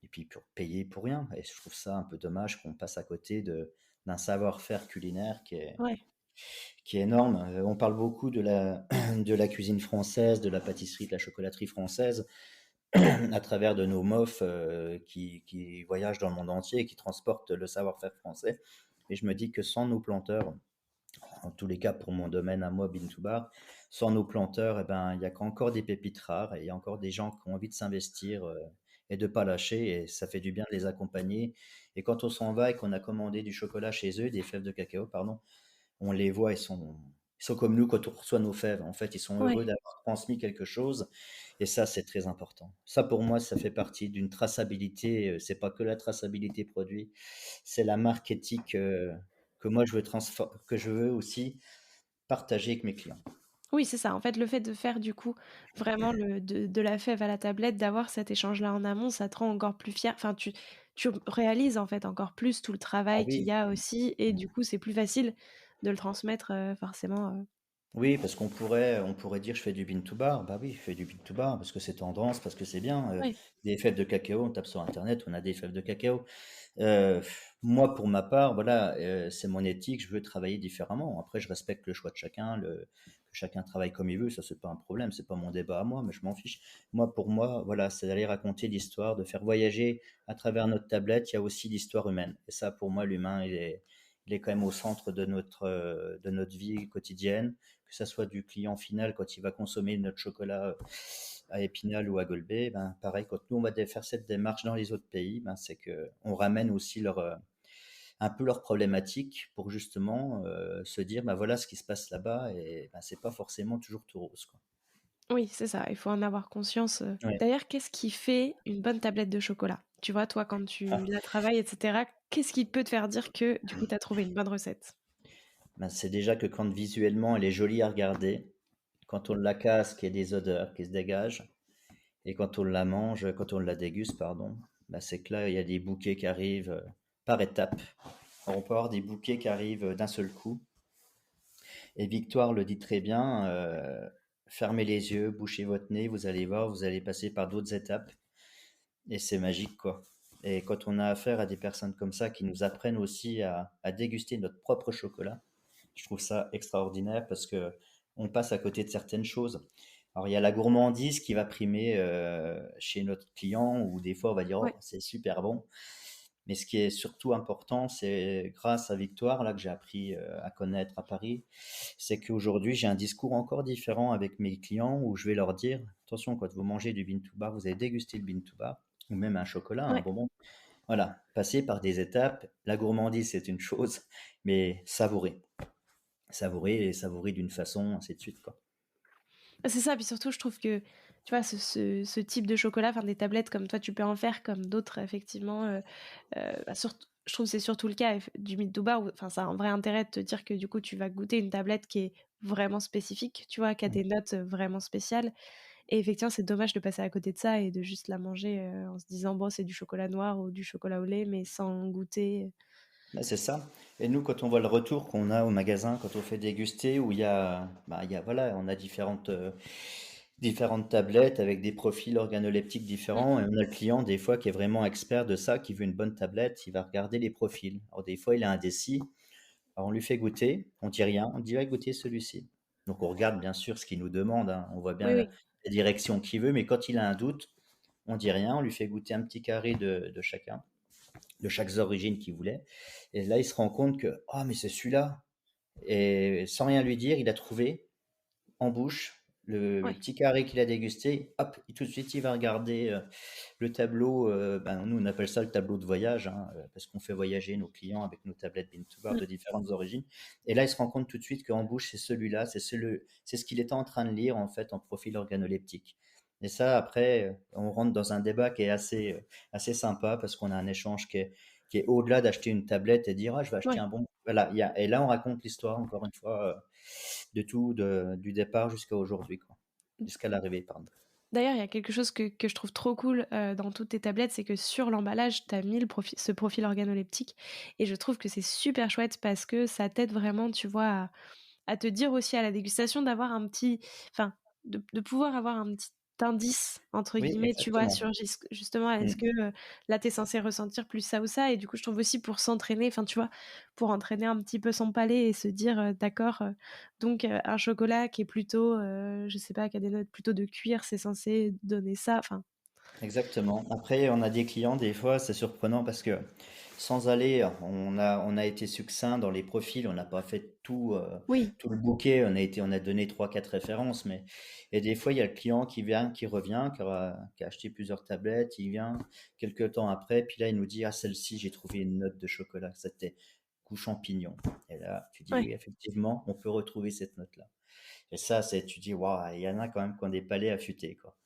Speaker 2: et puis pour payer pour rien. Et je trouve ça un peu dommage qu'on passe à côté d'un savoir-faire culinaire
Speaker 1: Ouais.
Speaker 2: qui est énorme. On parle beaucoup de la cuisine française, de la pâtisserie, de la chocolaterie française, à travers de nos MOF qui voyagent dans le monde entier et qui transportent le savoir-faire français. Et je me dis que sans nos planteurs, en tous les cas pour mon domaine à moi, Bean2Bar, sans nos planteurs, eh ben, il y a encore des pépites rares et il y a encore des gens qui ont envie de s'investir et de pas lâcher. Et ça fait du bien de les accompagner. Et quand on s'en va et qu'on a commandé du chocolat chez eux, des fèves de cacao, pardon, on les voit, ils sont comme nous quand on reçoit nos fèves. En fait, ils sont
Speaker 1: Ouais.
Speaker 2: heureux d'avoir transmis quelque chose. Et ça, c'est très important. Ça, pour moi, ça fait partie d'une traçabilité. C'est pas que la traçabilité produit, c'est la marque éthique que moi, que je veux aussi partager avec mes clients.
Speaker 1: Oui, c'est ça. En fait, le fait de faire du coup vraiment de la fève à la tablette, d'avoir cet échange-là en amont, ça te rend encore plus fier. Enfin, tu réalises en fait encore plus tout le
Speaker 2: Ah
Speaker 1: travail qu'il
Speaker 2: oui.
Speaker 1: y a aussi et du coup, c'est plus facile de le transmettre, forcément,
Speaker 2: Oui, parce on pourrait dire je fais du bean to bar. Bah oui, je fais du bean to bar parce que c'est tendance, parce que c'est bien.
Speaker 1: ouais,
Speaker 2: Des fèves de cacao, on tape sur Internet, on a des fèves de cacao. Moi, pour ma part, voilà, c'est mon éthique, je veux travailler différemment. Après, je respecte le choix de chacun, que chacun travaille comme il veut, ça c'est pas un problème, c'est pas mon débat à moi, mais je m'en fiche. Moi, pour moi, voilà, c'est d'aller raconter l'histoire, de faire voyager à travers notre tablette. Il y a aussi l'histoire humaine, et ça, pour moi, l'humain, il est quand même au centre de notre vie quotidienne, que ça soit du client final quand il va consommer notre chocolat à Épinal ou à Golbet, ben, pareil, quand nous on va faire cette démarche dans les autres pays, ben, c'est que on ramène aussi un peu leurs problématiques pour justement se dire, ben voilà ce qui se passe là-bas et ben, c'est pas forcément toujours tout rose, quoi.
Speaker 1: oui, c'est ça, il faut en avoir conscience.
Speaker 2: Ouais.
Speaker 1: D'ailleurs, qu'est-ce qui fait une bonne tablette de chocolat? Tu vois, toi, quand tu la travailles et cetera, qu'est-ce qui peut te faire dire que, du coup, tu as trouvé une bonne recette?
Speaker 2: Ben, c'est déjà que quand visuellement elle est jolie à regarder, quand on la casse, qu'il y a des odeurs qui se dégagent, et quand on la mange, quand on la déguste, pardon, ben, c'est que là il y a des bouquets qui arrivent par étapes. Alors, on peut avoir des bouquets qui arrivent d'un seul coup. Et Victoire le dit très bien, fermez les yeux, bouchez votre nez, vous allez voir, vous allez passer par d'autres étapes. Et c'est magique, quoi. Et quand on a affaire à des personnes comme ça qui nous apprennent aussi à déguster notre propre chocolat, je trouve ça extraordinaire parce que on passe à côté de certaines choses. Alors il y a la gourmandise qui va primer chez notre client où des fois on va dire
Speaker 1: Ouais,
Speaker 2: oh c'est super bon. Mais ce qui est surtout important, c'est grâce à Victoire, là, que j'ai appris à connaître à Paris, c'est qu'aujourd'hui, j'ai un discours encore différent avec mes clients où je vais leur dire, attention, quand vous mangez du bean to bar, vous avez dégusté le bean to bar, ou même un chocolat, un
Speaker 1: ouais.
Speaker 2: bonbon. Voilà, passer par des étapes. La gourmandise, c'est une chose, mais savourer. Savourer et savourer d'une façon, ainsi de suite, quoi.
Speaker 1: C'est ça, puis surtout, je trouve que tu vois, ce type de chocolat, enfin des tablettes comme toi tu peux en faire, comme d'autres effectivement, bah, je trouve que c'est surtout le cas du Mint to Bar où enfin ça a un vrai intérêt de te dire que du coup tu vas goûter une tablette qui est vraiment spécifique, tu vois? Qui a
Speaker 2: Mmh.
Speaker 1: des notes, vraiment spéciales et effectivement c'est dommage de passer à côté de ça et de juste la manger, en se disant: «Bon c'est du chocolat noir ou du chocolat au lait» mais sans goûter.
Speaker 2: Bah, c'est ça. Et nous, quand on voit le retour qu'on a au magasin, quand on fait déguster, où voilà, on a différentes tablettes avec des profils organoleptiques
Speaker 1: Mmh
Speaker 2: différents, et
Speaker 1: mh.
Speaker 2: on a le client des fois qui est vraiment expert de ça, qui veut une bonne tablette, il va regarder les profils. Alors des fois, il est indécis, alors on lui fait goûter, on dit rien, on dit: «Ouais, goûtez celui-ci». Donc on regarde bien sûr ce qu'il nous demande, hein, on voit bien
Speaker 1: Oui,
Speaker 2: la
Speaker 1: oui.
Speaker 2: direction qu'il veut, mais quand il a un doute, on dit rien, on lui fait goûter un petit carré de chacun, de chaque origine qu'il voulait. Et là, il se rend compte que, ah, mais c'est celui-là. Et sans rien lui dire, il a trouvé en bouche le
Speaker 1: Ouais.
Speaker 2: petit carré qu'il a dégusté. Hop, et tout de suite, il va regarder le tableau. Nous, on appelle ça le tableau de voyage, hein, parce qu'on fait voyager nos clients avec nos tablettes Bean2Bar
Speaker 1: Mmh.
Speaker 2: de différentes origines. Et là, il se rend compte tout de suite qu'en bouche, c'est celui-là, c'est ce qu'il était en train de lire en fait en profil organoleptique. Et ça, après, on rentre dans un débat qui est assez sympa parce qu'on a un échange qui est au-delà d'acheter une tablette et dire, ah, je vais acheter
Speaker 1: Ouais.
Speaker 2: un bon. Voilà, et là, on raconte l'histoire, encore une fois, de tout, du départ jusqu'à aujourd'hui, quoi. Jusqu'à l'arrivée, pardon.
Speaker 1: D'ailleurs, il y a quelque chose que je trouve trop cool, dans toutes tes tablettes, c'est que sur l'emballage, tu as mis ce profil organoleptique et je trouve que c'est super chouette parce que ça t'aide vraiment, tu vois, à te dire aussi à la dégustation d'avoir un petit enfin, de pouvoir avoir un petit «indice» entre
Speaker 2: Oui,
Speaker 1: guillemets, tu vois?
Speaker 2: exactement.
Speaker 1: Sur justement, est-ce
Speaker 2: Mmh.
Speaker 1: que, là, tu es censé ressentir plus ça ou ça? Et du coup, je trouve aussi pour s'entraîner, enfin, tu vois? Pour entraîner un petit peu son palais et se dire, «D'accord, donc un chocolat qui est plutôt, je sais pas, qui a des notes plutôt de cuir, c'est censé donner ça», enfin
Speaker 2: Exactement. Après, on a des clients, des fois, c'est surprenant parce que sans aller, on a été succinct dans les profils, on n'a pas fait
Speaker 1: oui,
Speaker 2: tout le bouquet, on a donné trois, quatre références, et des fois, il y a le client qui vient, qui revient, qui a acheté plusieurs tablettes, il vient quelques temps après, puis là, il nous dit, ah, celle-ci, j'ai trouvé une note de chocolat, c'était goût champignon. Et là, tu dis,
Speaker 1: ouais,
Speaker 2: oui, effectivement, on peut retrouver cette note-là. Et ça, tu dis, waouh, il y en a quand même qui ont des palais affûtés, quoi.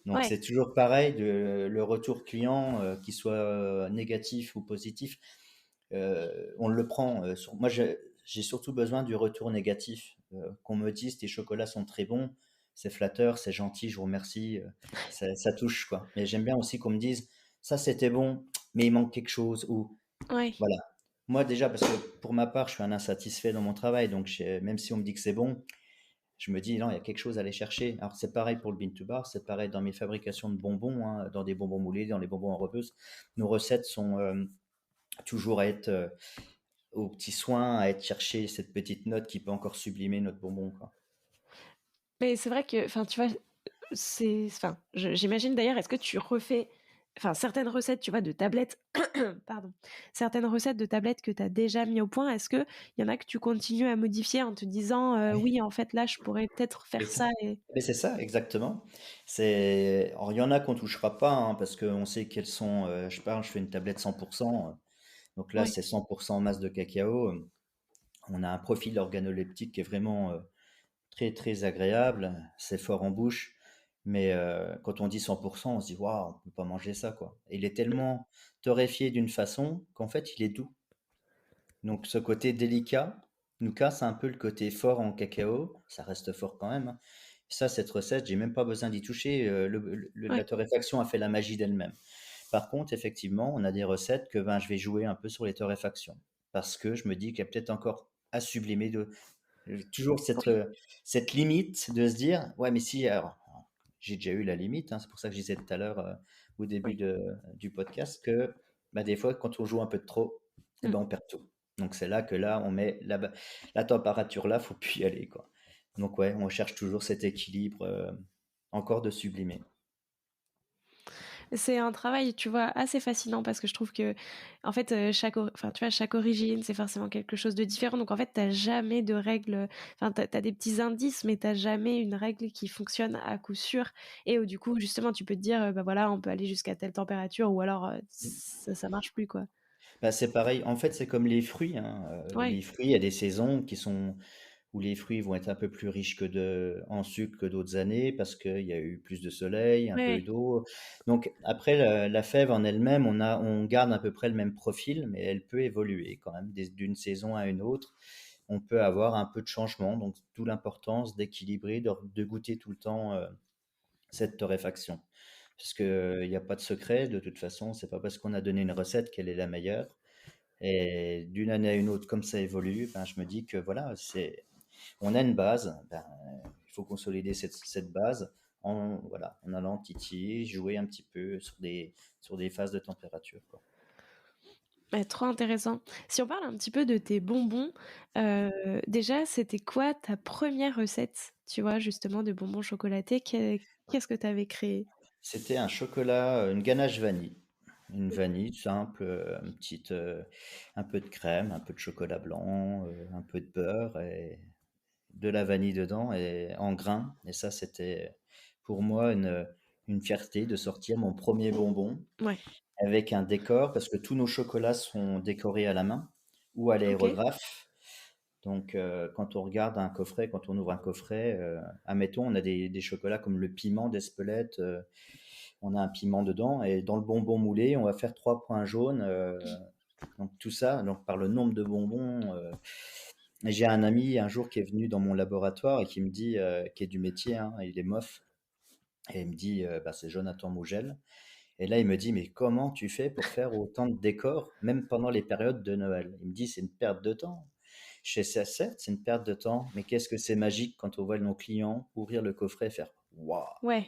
Speaker 2: Donc
Speaker 1: ouais.
Speaker 2: c'est toujours pareil, le retour client, qu'il soit négatif ou positif, on le prend. Moi, j'ai surtout besoin du retour négatif, qu'on me dise tes chocolats sont très bons, c'est flatteur, c'est gentil, je vous remercie, ça touche quoi. Mais j'aime bien aussi qu'on me dise ça c'était bon, mais il manque quelque chose, ou
Speaker 1: Ouais.
Speaker 2: voilà. Moi déjà, parce que pour ma part, je suis un insatisfait dans mon travail, donc même si on me dit que c'est bon, je me dis: «Non, il y a quelque chose à aller chercher». Alors c'est pareil pour le bean to bar, c'est pareil dans mes fabrications de bonbons, hein, dans des bonbons moulés, dans les bonbons en repeuse. Nos recettes sont, toujours à être, au petit soin, à être chercher cette petite note qui peut encore sublimer notre bonbon, quoi.
Speaker 1: Mais c'est vrai que enfin, tu vois, j'imagine d'ailleurs, est-ce que tu refais enfin, certaines recettes, tu vois, de tablettes pardon, certaines recettes de tablettes que tu as déjà mis au point, est-ce qu'il y en a que tu continues à modifier en te disant:
Speaker 2: Oui,
Speaker 1: «Oui, en fait, là, je pourrais peut-être
Speaker 2: c'est
Speaker 1: faire
Speaker 2: ça.
Speaker 1: ça» et
Speaker 2: Mais c'est ça, exactement. Alors il y en a qu'on touchera pas, hein, parce qu'on sait qu'elles sont, je fais une tablette 100, donc là
Speaker 1: ouais,
Speaker 2: c'est 100 masse de cacao. On a un profil organoleptique qui est vraiment, très, très agréable, c'est fort en bouche, mais quand on dit 100, on se dit: «Waouh, on peut pas manger ça, quoi». Et il est tellement torréfié d'une façon qu'en fait, il est doux. Donc ce côté délicat nous casse un peu le côté fort en cacao, ça reste fort quand même, hein. Ça, cette recette, j'ai même pas besoin d'y toucher, la
Speaker 1: ouais,
Speaker 2: torréfaction a fait la magie d'elle-même. Par contre, effectivement, on a des recettes que, ben, je vais jouer un peu sur les torréfactions parce que je me dis qu'il y a peut-être encore à sublimer de toujours
Speaker 1: oui,
Speaker 2: cette limite de se dire: «Ouais, mais si», alors j'ai déjà eu la limite, hein, c'est pour ça que je disais tout à l'heure, au début
Speaker 1: oui.
Speaker 2: du podcast que, bah, des fois quand on joue un peu de trop, et ben,
Speaker 1: Mmh.
Speaker 2: on perd tout. Donc c'est là que là, on met la température là, faut plus y aller, quoi. Donc ouais, on cherche toujours cet équilibre, encore de sublimer.
Speaker 1: C'est un travail, tu vois, assez fascinant parce que je trouve que, en fait, enfin, tu vois, chaque origine, c'est forcément quelque chose de différent. Donc, en fait, tu jamais de règle, enfin, tu as des petits indices, mais tu jamais une règle qui fonctionne à coup sûr et où, du coup, justement, tu peux te dire, bah, voilà, on peut aller jusqu'à telle température ou alors, ça marche plus, quoi.
Speaker 2: Bah, c'est pareil. En fait, c'est comme les fruits, hein,
Speaker 1: Ouais,
Speaker 2: les fruits, il y a des saisons qui sont où les fruits vont être un peu plus riches en sucre que d'autres années parce qu'il y a eu plus de soleil, un peu
Speaker 1: Ouais,
Speaker 2: d'eau. Donc après, la fève en elle-même, on garde à peu près le même profil, mais elle peut évoluer quand même d'une saison à une autre. On peut avoir un peu de changement, donc d'où l'importance d'équilibrer, de goûter tout le temps cette torréfaction. Parce qu'il n'y a pas de secret, de toute façon, c'est pas parce qu'on a donné une recette qu'elle est la meilleure. Et d'une année à une autre, comme ça évolue, ben, je me dis que voilà, on a une base, ben, il faut consolider cette base en allant titiller, jouer un petit peu sur des phases de température, quoi.
Speaker 1: bah, trop intéressant. Si on parle un petit peu de tes bonbons, déjà, c'était quoi ta première recette, tu vois, justement, de bonbons chocolatés? Qu'est-ce que tu avais créé?
Speaker 2: C'était un chocolat, une ganache vanille. Une vanille simple, un peu de crème, un peu de chocolat blanc, un peu de beurre et de la vanille dedans et en grains. Et ça, c'était pour moi une fierté de sortir mon premier bonbon
Speaker 1: Ouais,
Speaker 2: avec un décor, parce que tous nos chocolats sont décorés à la main ou à
Speaker 1: OK.
Speaker 2: l'aérographe. Donc, quand on regarde un coffret, quand on ouvre un coffret, admettons, on a des chocolats comme le piment d'Espelette, on a un piment dedans, et dans le bonbon moulé, on va faire 3 points jaunes. Donc tout ça, donc par le nombre de bonbons. Et j'ai un ami un jour qui est venu dans mon laboratoire et qui me dit, qui est du métier, hein, il est MOF, et il me dit, bah, c'est Jonathan Mougel. Et là, il me dit, mais comment tu fais pour faire autant de décors, même pendant les périodes de Noël? Il me dit, c'est une perte de temps. Je sais, ça, certes, c'est une perte de temps, mais qu'est-ce que c'est magique quand on voit nos clients ouvrir le coffret et faire waouh!
Speaker 1: Ouais.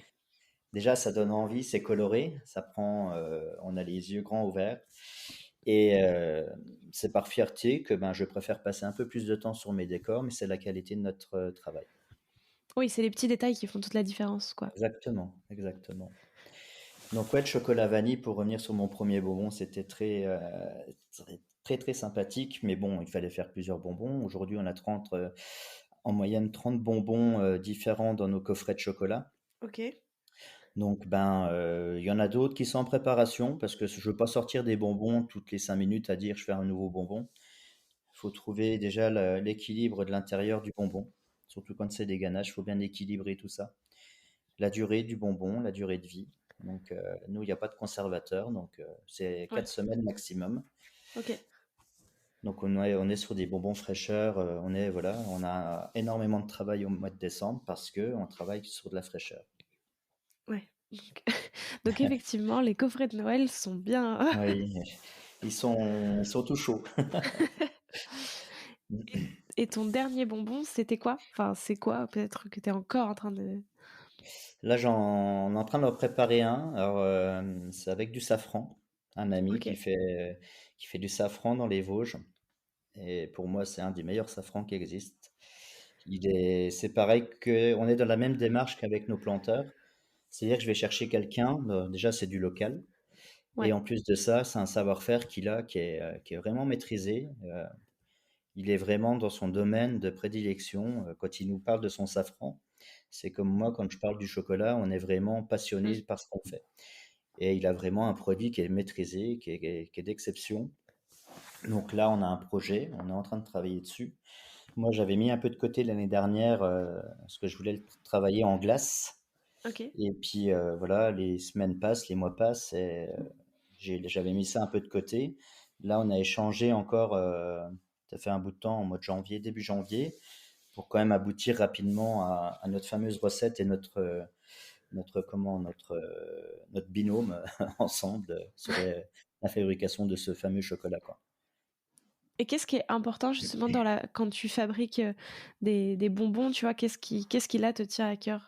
Speaker 2: Déjà, ça donne envie, c'est coloré, ça prend, on a les yeux grands ouverts. Et c'est par fierté que ben, je préfère passer un peu plus de temps sur mes décors, mais c'est la qualité de notre travail.
Speaker 1: Oui, c'est les petits détails qui font toute la différence, quoi.
Speaker 2: Exactement, exactement. Donc ouais, le chocolat vanille, pour revenir sur mon premier bonbon, c'était très sympathique, mais bon, il fallait faire plusieurs bonbons. Aujourd'hui, on a 30, en moyenne 30 bonbons différents dans nos coffrets de chocolat.
Speaker 1: OK.
Speaker 2: Donc ben, il y en a d'autres qui sont en préparation parce que je veux pas sortir des bonbons toutes les 5 minutes à dire je fais un nouveau bonbon. Il faut trouver déjà l'équilibre de l'intérieur du bonbon, surtout quand c'est des ganaches, il faut bien équilibrer tout ça. La durée du bonbon, la durée de vie. Donc, nous, il n'y a pas de conservateur, donc c'est
Speaker 1: Ouais.
Speaker 2: 4 semaines maximum.
Speaker 1: OK.
Speaker 2: Donc, on est sur des bonbons fraîcheur. Voilà, on a énormément de travail au mois de décembre parce que on travaille sur de la fraîcheur.
Speaker 1: Ouais. Donc donc effectivement, les coffrets de Noël sont bien.
Speaker 2: Oui, ils sont tout chauds.
Speaker 1: Et ton dernier bonbon, c'était quoi? Enfin, c'est quoi? Peut-être que tu es encore en train de.
Speaker 2: Là, on est en train de préparer un. Alors, c'est avec du safran. Un ami
Speaker 1: OK.
Speaker 2: qui fait du safran dans les Vosges. Et pour moi, c'est un des meilleurs safrans qui existent. C'est pareil que, on est dans la même démarche qu'avec nos planteurs. C'est-à-dire que je vais chercher quelqu'un, déjà c'est du local. Et
Speaker 1: Ouais.
Speaker 2: en plus de ça, c'est un savoir-faire qui est vraiment maîtrisé. Il est vraiment dans son domaine de prédilection. Quand il nous parle de son safran, c'est comme moi, quand je parle du chocolat, on est vraiment
Speaker 1: Mmh.
Speaker 2: passionné par ce qu'on fait. Et il a vraiment un produit qui est maîtrisé, qui est d'exception. Donc là, on a un projet, on est en train de travailler dessus. Moi, j'avais mis un peu de côté l'année dernière, parce que je voulais le travailler en glace.
Speaker 1: OK.
Speaker 2: Et puis voilà, les semaines passent, les mois passent, et j'avais mis ça un peu de côté. Là, on a échangé encore, ça fait un bout de temps, en mois de janvier, début janvier, pour quand même aboutir rapidement à notre fameuse recette et notre binôme ensemble sur la fabrication de ce fameux chocolat, quoi.
Speaker 1: Et qu'est-ce qui est important justement quand tu fabriques, des bonbons, tu vois? Qu'est-ce qui là te tient à cœur?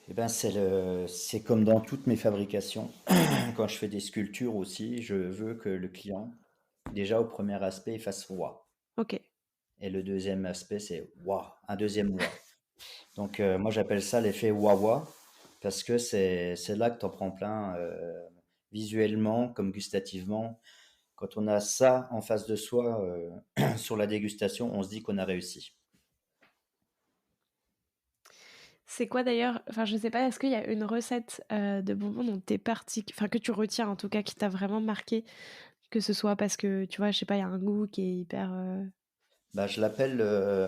Speaker 2: Eh ben, c'est comme dans toutes mes fabrications. Quand je fais des sculptures aussi, je veux que le client, déjà au premier aspect, il fasse waouh.
Speaker 1: OK.
Speaker 2: Et le deuxième aspect, c'est waouh, un deuxième waouh. Donc, moi, j'appelle ça l'effet wawa, parce que c'est là que t'en prends plein, visuellement comme gustativement. Quand on a ça en face de soi, sur la dégustation, on se dit qu'on a réussi.
Speaker 1: C'est quoi d'ailleurs enfin, je sais pas, est-ce qu'il y a une recette, de bonbons dont tu es enfin, que tu retiens en tout cas, qui t'a vraiment marqué? Que ce soit parce que, tu vois, je sais pas, il y a un goût qui est hyper.
Speaker 2: Bah,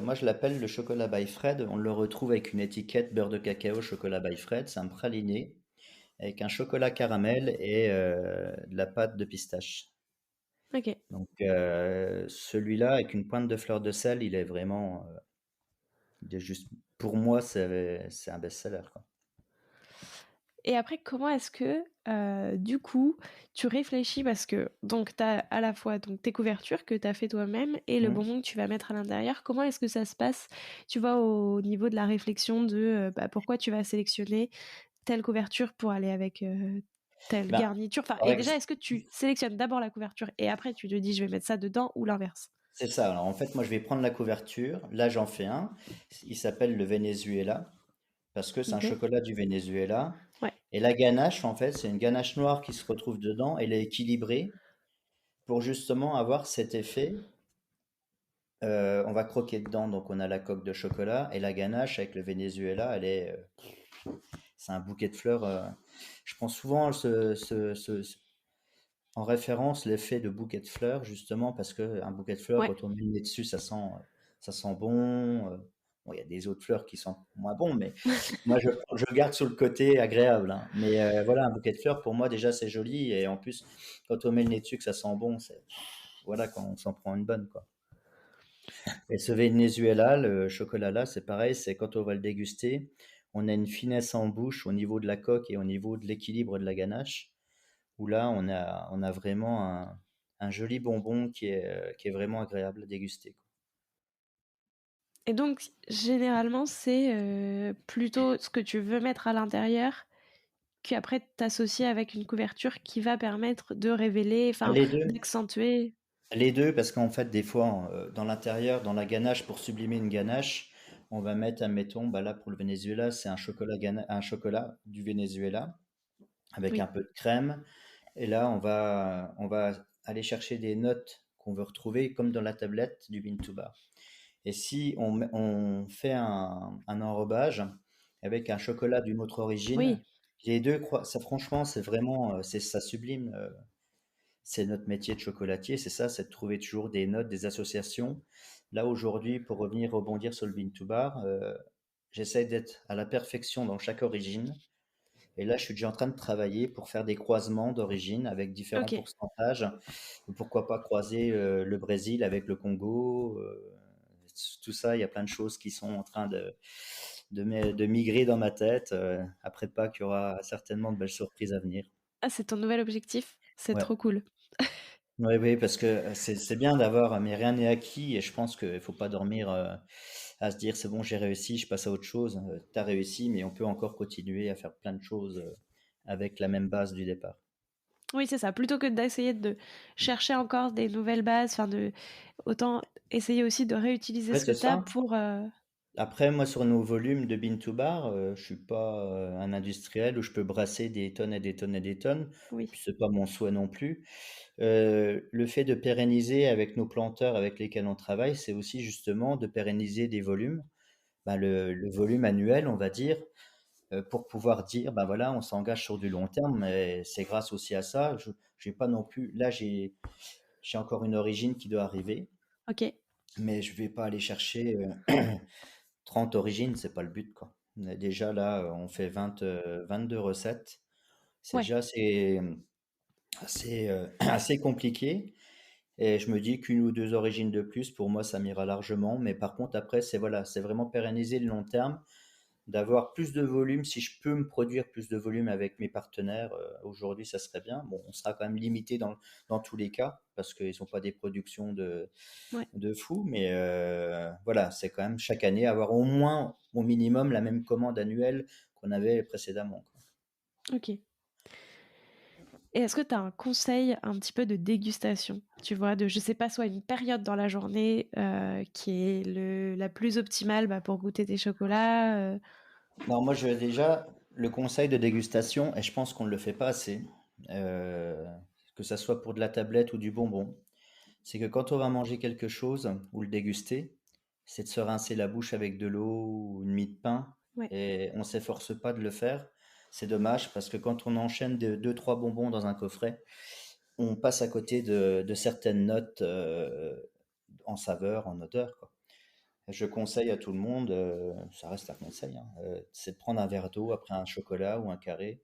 Speaker 2: moi je l'appelle le chocolat by Fred. On le retrouve avec une étiquette beurre de cacao chocolat by Fred. C'est un praliné avec un chocolat caramel et de la pâte de pistache.
Speaker 1: Ok.
Speaker 2: Donc celui-là avec une pointe de fleur de sel, il est vraiment, il est juste, pour moi c'est un best-seller quoi.
Speaker 1: Et après, comment est-ce que, du coup, tu réfléchis parce que donc tu as à la fois donc tes couvertures que tu as fait toi-même et le
Speaker 2: Hmm.
Speaker 1: bonbon que tu vas mettre à l'intérieur. Comment est-ce que ça se passe, tu vois, au niveau de la réflexion de, bah, pourquoi tu vas sélectionner telle couverture pour aller avec, telle
Speaker 2: Ben,
Speaker 1: garniture? Enfin
Speaker 2: par
Speaker 1: et déjà,
Speaker 2: ex-
Speaker 1: est-ce que tu sélectionnes d'abord la couverture et après tu te dis: «Je vais mettre ça dedans» ou l'inverse?
Speaker 2: c'est ça. Alors en fait, moi je vais prendre la couverture. Là j'en fais un. Il s'appelle le Venezuela parce que c'est un
Speaker 1: OK.
Speaker 2: chocolat du Venezuela.
Speaker 1: Ouais.
Speaker 2: Et la ganache, en fait, c'est une ganache noire qui se retrouve dedans. Elle est équilibrée pour justement avoir cet effet. On va croquer dedans, donc on a la coque de chocolat et la ganache avec le Venezuela, c'est un bouquet de fleurs. Je prends souvent en référence l'effet de bouquet de fleurs, justement parce que un bouquet de fleurs,
Speaker 1: Ouais.
Speaker 2: quand on met le nez dessus, ça sent bon. Bon, il y a des autres fleurs qui sont moins bons, mais moi, je garde sur le côté agréable, hein. Mais voilà, un bouquet de fleurs, pour moi, déjà, c'est joli. Et en plus, quand on met le nez dessus, que ça sent bon, voilà, quand on s'en prend une bonne, quoi. Et ce Venezuela, le chocolat-là, c'est pareil, c'est quand on va le déguster, on a une finesse en bouche au niveau de la coque et au niveau de l'équilibre de la ganache, où là, on a vraiment un joli bonbon qui est vraiment agréable à déguster, quoi.
Speaker 1: Et donc généralement, c'est, plutôt ce que tu veux mettre à l'intérieur qu'après t'associer avec une couverture qui va permettre de révéler, enfin
Speaker 2: Les deux,
Speaker 1: d'accentuer.
Speaker 2: les deux, parce qu'en fait, des fois, dans l'intérieur, dans la ganache, pour sublimer une ganache, on va mettre, admettons, bah là, pour le Venezuela, c'est un chocolat du Venezuela avec un
Speaker 1: Oui,
Speaker 2: peu de crème. Et là, on va aller chercher des notes qu'on veut retrouver, comme dans la tablette du Bean to Bar. Et si on fait un enrobage avec un chocolat d'une autre origine,
Speaker 1: oui,
Speaker 2: les deux, ça franchement, c'est vraiment, ça sublime. C'est notre métier de chocolatier, c'est ça, c'est de trouver toujours des notes, des associations. Là, aujourd'hui, pour revenir rebondir sur le Bean to Bar, j'essaie d'être à la perfection dans chaque origine. Et là, je suis déjà en train de travailler pour faire des croisements d'origine avec différents
Speaker 1: OK.
Speaker 2: pourcentages. Pourquoi pas croiser le Brésil avec le Congo, tout ça, il y a plein de choses qui sont en train de migrer dans ma tête. Après Pâques, il y aura certainement de belles surprises à venir.
Speaker 1: Ah, c'est ton nouvel objectif? C'est
Speaker 2: Ouais.
Speaker 1: trop cool.
Speaker 2: Oui, oui, parce que c'est bien d'avoir, mais rien n'est acquis et je pense qu'il faut pas dormir à se dire c'est bon, j'ai réussi, je passe à autre chose. Tu as réussi, mais on peut encore continuer à faire plein de choses avec la même base du départ.
Speaker 1: Oui, c'est ça. Plutôt que d'essayer de chercher encore des nouvelles bases, enfin de autant essayer aussi de réutiliser
Speaker 2: Ouais,
Speaker 1: ce que
Speaker 2: c'est
Speaker 1: tu as
Speaker 2: ça.
Speaker 1: pour,
Speaker 2: Après, moi, sur nos volumes de bean to bar, je suis pas un industriel où je peux brasser des tonnes et des tonnes et des tonnes.
Speaker 1: oui.
Speaker 2: Puis c'est pas mon souhait non plus. Le fait de pérenniser avec nos planteurs avec lesquels on travaille, c'est aussi justement de pérenniser des volumes. Ben, le volume annuel, on va dire, pour pouvoir dire, ben voilà, on s'engage sur du long terme. Et c'est grâce aussi à ça. J'ai pas non plus. Là, j'ai encore une origine qui doit arriver,
Speaker 1: OK.
Speaker 2: mais je vais pas aller chercher 30 origines, c'est pas le but, quoi. Déjà là, on fait 22 recettes. C'est
Speaker 1: Ouais.
Speaker 2: déjà assez compliqué. Et je me dis qu'une ou deux origines de plus, pour moi, ça m'ira largement. Mais par contre, après, voilà, c'est vraiment pérenniser le long terme, d'avoir plus de volume. Si je peux me produire plus de volume avec mes partenaires, aujourd'hui, ça serait bien. Bon, on sera quand même limité dans tous les cas, parce qu'ils sont pas des productions
Speaker 1: Ouais.
Speaker 2: de fou. Mais voilà, c'est quand même chaque année avoir au moins, au minimum, la même commande annuelle qu'on avait précédemment, quoi.
Speaker 1: OK. Et est-ce que tu as un conseil un petit peu de dégustation? Tu vois, de je sais pas, soit une période dans la journée, qui est la plus optimale, bah, pour goûter tes chocolats,
Speaker 2: Non, moi, déjà, le conseil de dégustation, et je pense qu'on ne le fait pas assez, euh, que ça soit pour de la tablette ou du bonbon, c'est que quand on va manger quelque chose ou le déguster, c'est de se rincer la bouche avec de l'eau ou une mie de pain,
Speaker 1: Ouais.
Speaker 2: et on s'efforce pas de le faire. C'est dommage parce que quand on enchaîne deux, trois bonbons dans un coffret, on passe à côté de certaines notes en saveur, en odeur, quoi. Je conseille à tout le monde, ça reste un conseil, hein, c'est de prendre un verre d'eau après un chocolat ou un carré,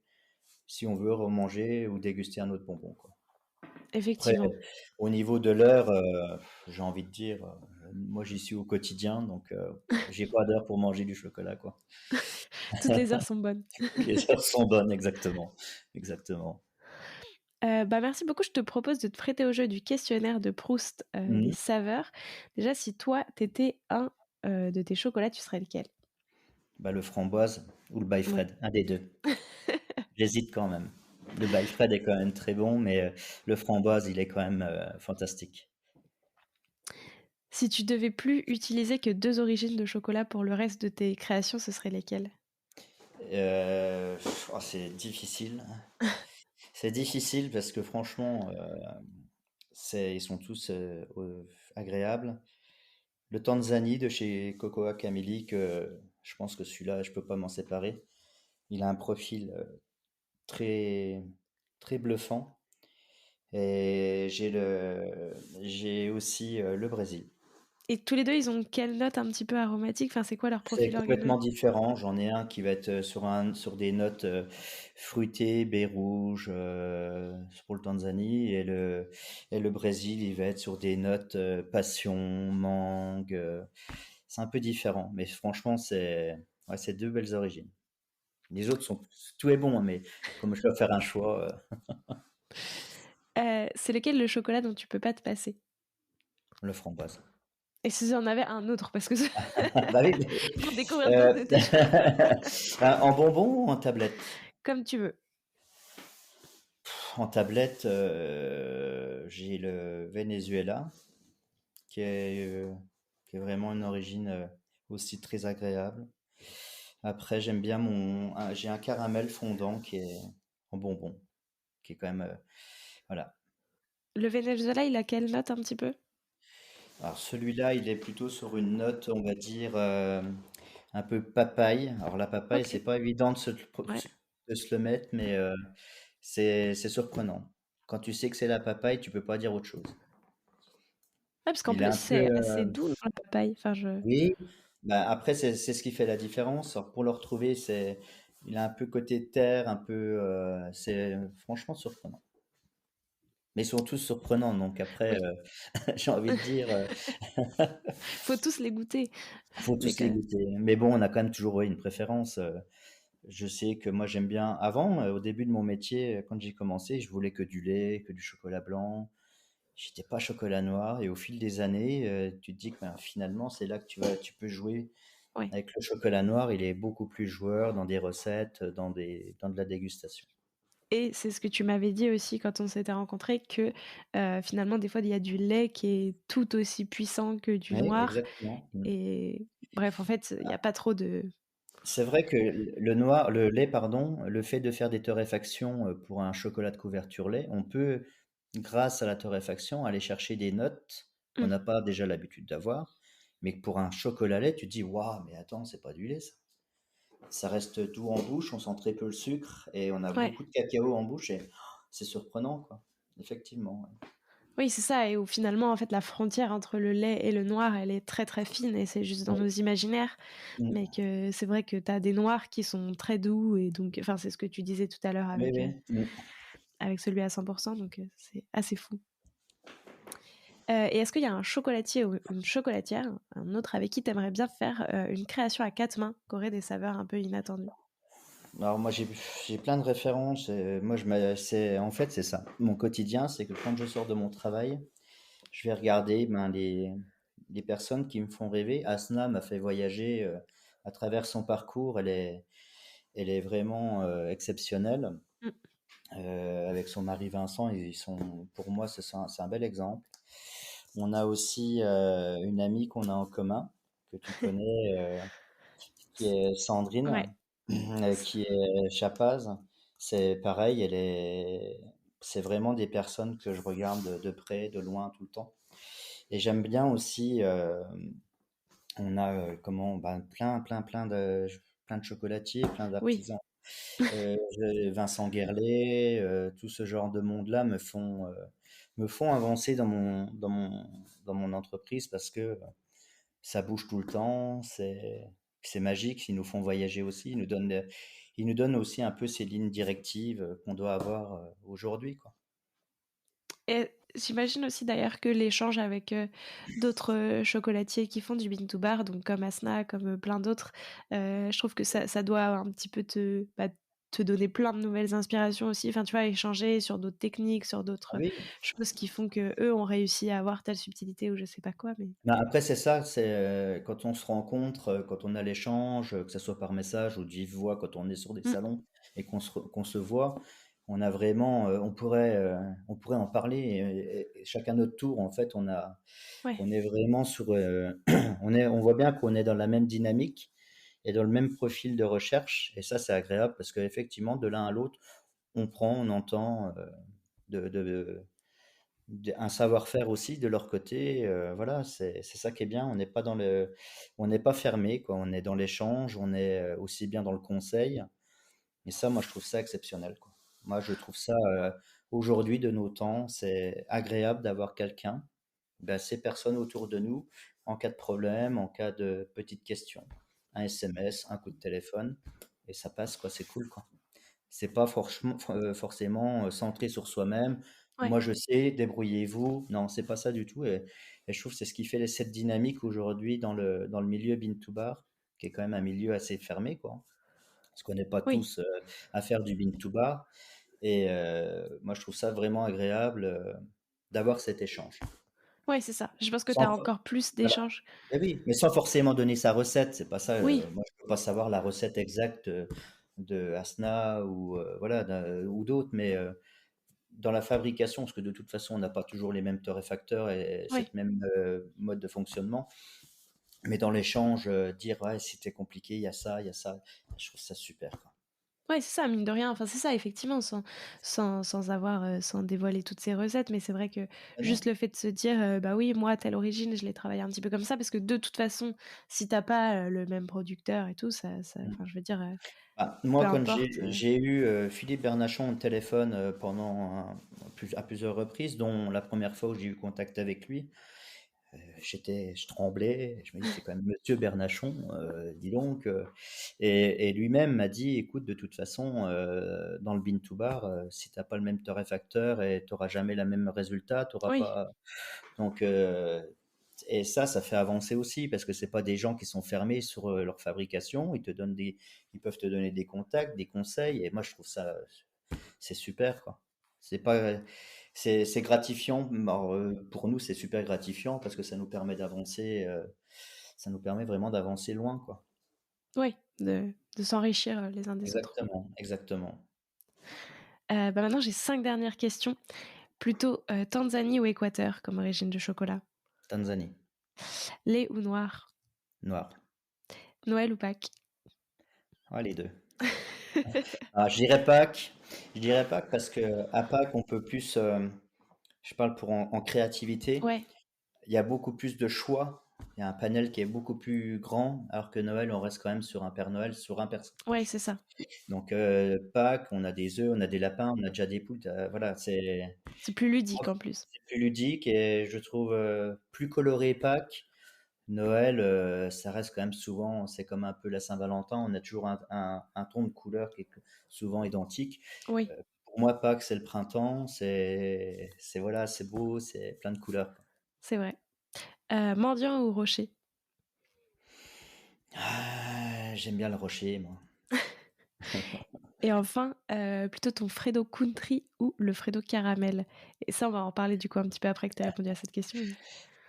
Speaker 2: si on veut remanger ou déguster un autre bonbon, quoi. Après,
Speaker 1: Effectivement.
Speaker 2: au niveau de l'heure, j'ai envie de dire, moi j'y suis au quotidien, donc j'ai pas d'heure pour manger du chocolat, quoi.
Speaker 1: Toutes les heures sont bonnes.
Speaker 2: Les heures sont bonnes, exactement, exactement.
Speaker 1: Bah, merci beaucoup. Je te propose de te prêter au jeu du questionnaire de Proust, des
Speaker 2: Mmh.
Speaker 1: saveurs. Déjà, si toi, t'étais un, de tes chocolats, tu serais lequel?
Speaker 2: Bah, le framboise ou le
Speaker 1: Ouais.
Speaker 2: By-Fred, un des 2. J'hésite quand même. Le By-Fred est quand même très bon, mais le framboise, il est quand même fantastique.
Speaker 1: Si tu devais plus utiliser que 2 origines de chocolat pour le reste de tes créations, ce seraient lesquelles?
Speaker 2: Oh, c'est difficile. C'est difficile parce que franchement, ils sont tous agréables. Le Tanzanie de chez Cocoa Cameli, que je pense que celui-là, je peux pas m'en séparer. Il a un profil très, très bluffant. Et j'ai aussi le Brésil.
Speaker 1: Et tous les 2, ils ont quelle note un petit peu aromatique? Enfin, c'est quoi leur
Speaker 2: C'est
Speaker 1: profil
Speaker 2: complètement
Speaker 1: organoleptique?
Speaker 2: différent. J'en ai un qui va être sur des notes fruitées, baies rouges pour le Tanzanie et le Brésil, il va être sur des notes passion, mangue. C'est un peu différent, mais franchement, c'est deux belles origines. Les autres sont tout est bon, hein, mais comme je dois faire un choix,
Speaker 1: C'est lequel le chocolat dont tu peux pas te passer?
Speaker 2: le framboise.
Speaker 1: Et si j'en avais un autre, parce que
Speaker 2: Bah oui,
Speaker 1: pour découvrir
Speaker 2: mais,
Speaker 1: d'autres de tes chocolats.
Speaker 2: en bonbon ou en tablette?
Speaker 1: Comme tu veux.
Speaker 2: En tablette, j'ai le Venezuela, qui est, euh, qui est vraiment une origine aussi très agréable. Après, j'ai un caramel fondant qui est en bonbon, qui est quand même, voilà.
Speaker 1: Le Venezuela, il a quelle note un petit peu?
Speaker 2: Alors celui-là, il est plutôt sur une note, on va dire, un peu papaye. Alors la papaye,
Speaker 1: OK,
Speaker 2: c'est pas évident
Speaker 1: ouais.
Speaker 2: de se le mettre, mais c'est surprenant. Quand tu sais que c'est la papaye, tu peux pas dire autre chose.
Speaker 1: Ouais, parce qu'en
Speaker 2: Il est
Speaker 1: plus,
Speaker 2: un peu,
Speaker 1: c'est assez doux, non, la papaye? Enfin, je
Speaker 2: oui. Bah, après, c'est ce qui fait la différence. Alors, pour le retrouver, il a un peu côté terre, un peu, c'est franchement surprenant. Mais ils sont tous surprenants, donc après,
Speaker 1: oui,
Speaker 2: j'ai envie de dire,
Speaker 1: faut tous les goûter.
Speaker 2: faut
Speaker 1: Mais
Speaker 2: tous les
Speaker 1: que
Speaker 2: goûter. Mais bon, on a quand même toujours une préférence. Je sais que moi, j'aime bien. Avant, au début de mon métier, quand j'ai commencé, je voulais que du lait, que du chocolat blanc. J'étais pas chocolat noir. Et au fil des années, tu te dis que ben, finalement, c'est là que tu peux jouer.
Speaker 1: ouais.
Speaker 2: Avec le chocolat noir, il est beaucoup plus joueur dans des recettes, dans de la dégustation.
Speaker 1: Et c'est ce que tu m'avais dit aussi quand on s'était rencontrés que, finalement, des fois, il y a du lait qui est tout aussi puissant que du
Speaker 2: Oui,
Speaker 1: noir
Speaker 2: exactement. Mm.
Speaker 1: et bref, en fait, il y a pas trop de
Speaker 2: C'est vrai que le lait, pardon, le fait de faire des torréfactions pour un chocolat de couverture lait, on peut, grâce à la torréfaction, aller chercher des notes qu'on
Speaker 1: mmh,
Speaker 2: n'a pas déjà l'habitude d'avoir. Mais que pour un chocolat lait, tu te dis, waouh, mais attends, c'est pas du lait, ça. Ça reste doux en bouche, on sent très peu le sucre et on a
Speaker 1: ouais.
Speaker 2: beaucoup de cacao en bouche et c'est surprenant, quoi. Effectivement. Ouais.
Speaker 1: Oui, c'est ça et où finalement, en fait, la frontière entre le lait et le noir, elle est très, très fine et c'est juste dans nos
Speaker 2: Oui.
Speaker 1: imaginaires. Mais
Speaker 2: Mm.
Speaker 1: que c'est vrai que tu as des noirs qui sont très doux et donc enfin, c'est ce que tu disais tout à l'heure
Speaker 2: Oui, oui. Mm.
Speaker 1: avec celui à 100 donc c'est assez fou. Et est-ce qu'il y a un chocolatier ou une chocolatière, un autre avec qui tu aimerais bien faire, une création à 4 mains, qui aurait des saveurs un peu inattendues?
Speaker 2: Alors moi j'ai plein de références. Moi en fait c'est ça. Mon quotidien, c'est que quand je sors de mon travail, je vais regarder les personnes qui me font rêver. Asna m'a fait voyager à travers son parcours. Elle est vraiment exceptionnelle.
Speaker 1: Mmh.
Speaker 2: Avec son mari Vincent, ils sont pour moi c'est un bel exemple. On a aussi une amie qu'on a en commun que tu connais, qui est
Speaker 1: Ouais.
Speaker 2: Sandrine, qui est Chapaz. C'est pareil, c'est vraiment des personnes que je regarde de près, de loin, tout le temps. Et j'aime bien aussi, on a ben, plein de chocolatiers, plein
Speaker 1: Oui.
Speaker 2: d'artisans. Vincent Guerlet, tout ce genre de monde-là me font avancer dans mon entreprise parce que ça bouge tout le temps, c'est magique, ils nous font voyager aussi, ils nous donnent aussi un peu ces lignes directives qu'on doit avoir aujourd'hui, quoi.
Speaker 1: Et j'imagine aussi d'ailleurs que l'échange avec d'autres chocolatiers qui font du bean to bar, donc comme Asna, comme plein d'autres, je trouve que ça doit un petit peu te donner plein de nouvelles inspirations aussi. Enfin, tu vois, échanger sur d'autres techniques, sur
Speaker 2: Ah
Speaker 1: d'autres
Speaker 2: oui.
Speaker 1: choses qui font que eux ont réussi à avoir telle subtilité ou je sais pas quoi. Mais
Speaker 2: Ben, après, c'est ça, c'est quand on se rencontre, quand on a l'échange, que ce soit par message ou de vive voix, quand on est sur des
Speaker 1: Mm,
Speaker 2: salons et qu'on se voit, on a vraiment, on pourrait en parler et chacun notre tour, en fait,
Speaker 1: ouais,
Speaker 2: on est vraiment sur, on voit bien qu'on est dans la même dynamique et dans le même profil de recherche. Et ça, c'est agréable parce qu'effectivement, de l'un à l'autre, on prend, on entend de, de, un savoir-faire aussi de leur côté. Voilà, c'est ça qui est bien. On n'est pas fermé, quoi. On est dans l'échange, on est aussi bien dans le conseil. Et ça, moi, je trouve ça exceptionnel, quoi. Moi, je trouve ça aujourd'hui de nos temps, c'est agréable d'avoir quelqu'un, ben, ces personnes autour de nous, en cas de problème, en cas de petite question, un SMS, un coup de téléphone, et ça passe, quoi. C'est cool, quoi. C'est pas forcément centré sur soi-même.
Speaker 1: ouais,
Speaker 2: Moi, je sais, débrouillez-vous. Non, c'est pas ça du tout. Et je trouve que c'est ce qui fait cette dynamique aujourd'hui dans le milieu Bean to Bar, qui est quand même un milieu assez fermé, quoi. Parce qu'on n'est pas
Speaker 1: oui.
Speaker 2: tous à faire du Bean to Bar. Et moi, je trouve ça vraiment agréable d'avoir cet échange.
Speaker 1: Ouais, c'est ça. Je pense que tu
Speaker 2: Sans,
Speaker 1: as encore plus
Speaker 2: voilà.
Speaker 1: d'échanges.
Speaker 2: Eh oui, mais sans forcément donner sa recette, c'est pas ça.
Speaker 1: Oui,
Speaker 2: Moi, je peux pas savoir la recette exacte de Asna ou voilà ou d'autres, mais dans la fabrication, parce que de toute façon, on n'a pas toujours les mêmes torréfacteurs et
Speaker 1: oui.
Speaker 2: cette même mode de fonctionnement. Mais dans l'échange, dire ouais, c'était compliqué, il y a ça, je trouve ça super, quoi.
Speaker 1: Ouais, c'est ça, mine de rien. Enfin, c'est ça, effectivement, sans avoir, sans dévoiler toutes ces recettes. Mais c'est vrai que
Speaker 2: Ah
Speaker 1: juste
Speaker 2: non.
Speaker 1: le fait de se dire, bah oui, moi, telle origine, je l'ai travaillé un petit peu comme ça, parce que de toute façon, si t'as pas le même producteur et tout,
Speaker 2: Mm.
Speaker 1: enfin, je veux dire,
Speaker 2: Ah,
Speaker 1: peu
Speaker 2: moi, quand
Speaker 1: importe.
Speaker 2: j'ai eu Philippe Bernachon au téléphone à plusieurs reprises, dont la première fois où j'ai eu contact avec lui, je tremblais, je me dis, c'est quand même Monsieur Bernachon, dis donc. Et lui-même m'a dit, écoute, de toute façon, dans le bean to bar, si t'as pas le même torréfacteur et t'auras jamais le même résultat, t'auras
Speaker 1: Oui,
Speaker 2: pas. Donc, et ça fait avancer aussi parce que c'est pas des gens qui sont fermés sur leur fabrication. Ils peuvent te donner des contacts, des conseils. Et moi, je trouve ça, c'est super, quoi. C'est pas, c'est gratifiant. Alors, pour nous, c'est super gratifiant parce que ça nous permet d'avancer, ça nous permet vraiment d'avancer loin, quoi.
Speaker 1: oui, de s'enrichir les uns des autres.
Speaker 2: Exactement, exactement.
Speaker 1: Bah maintenant, j'ai 5 dernières questions. Plutôt Tanzanie ou Équateur comme origine de chocolat?
Speaker 2: Tanzanie,
Speaker 1: Lait ou noir?
Speaker 2: noir.
Speaker 1: Noël ou Pâques?
Speaker 2: Ah, les deux. Ah, je dirais Pâques. Je dirais Pâques parce que à Pâques, on peut plus. Je parle pour en créativité.
Speaker 1: Ouais,
Speaker 2: Il y a beaucoup plus de choix. Il y a un panel qui est beaucoup plus grand, alors que Noël, on reste quand même sur un Père Noël, sur un
Speaker 1: ouais,
Speaker 2: personnage.
Speaker 1: c'est ça.
Speaker 2: Donc Pâques, on a des œufs, on a des lapins, on a déjà des poules. Voilà,
Speaker 1: C'est plus ludique en plus.
Speaker 2: c'est plus ludique et je trouve plus coloré Pâques. Noël, ça reste quand même souvent, c'est comme un peu la Saint-Valentin, on a toujours un ton de couleur qui est souvent identique.
Speaker 1: Oui,
Speaker 2: Pour moi, Pâques, c'est le printemps, voilà, c'est beau, c'est plein de couleurs.
Speaker 1: c'est vrai. Mendiant ou rocher?
Speaker 2: Ah, j'aime bien le rocher, moi.
Speaker 1: Et enfin, plutôt ton Fredo Country ou le Fredo Caramel? Et ça, on va en parler du coup un petit peu après que tu aies répondu à cette question.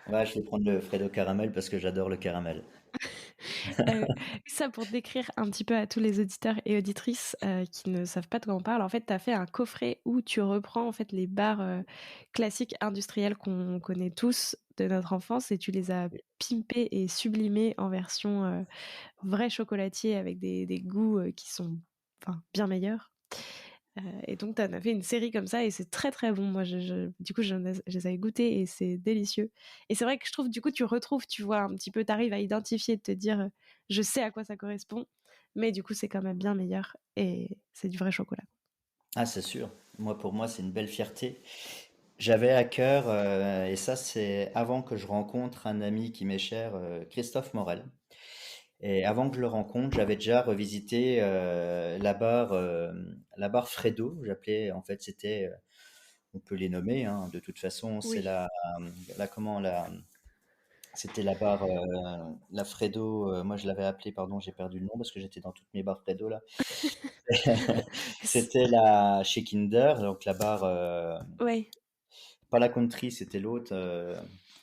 Speaker 2: Ouais, je vais prendre le Fredo caramel parce que j'adore le caramel.
Speaker 1: Heu, Ça pour décrire un petit peu à tous les auditeurs et auditrices, qui ne savent pas de quoi on parle, en fait, tu as fait un coffret où tu reprends, en fait, les bars, classiques industriels qu'on connaît tous de notre enfance et tu les as pimpés et sublimés en version, vrai chocolatier avec des goûts, qui sont, enfin, bien meilleurs. Et donc tu en as fait une série comme ça et c'est très, très bon. Moi, je du coup, je les avais goûtés et c'est délicieux. Et c'est vrai que je trouve, du coup, tu retrouves, tu vois, un petit peu, tu arrives à identifier, de te dire, «Je sais à quoi ça correspond», mais du coup, c'est quand même bien meilleur et c'est du vrai chocolat.
Speaker 2: Ah, c'est sûr. Moi, pour moi, c'est une belle fierté. J'avais à cœur, et ça c'est avant que je rencontre un ami qui m'est cher, Christophe Morel. Et avant que je le rencontre, j'avais déjà revisité la barre Fredo. J'appelais, en fait, c'était, on peut les nommer, hein, de toute façon, c'est
Speaker 1: Oui.
Speaker 2: comment, c'était la barre, la Fredo. Moi, je l'avais appelée, pardon, j'ai perdu le nom parce que j'étais dans toutes mes barres Fredo là. C'était la chez Kinder, donc la barre,
Speaker 1: Ouais,
Speaker 2: pas la Country, c'était l'autre,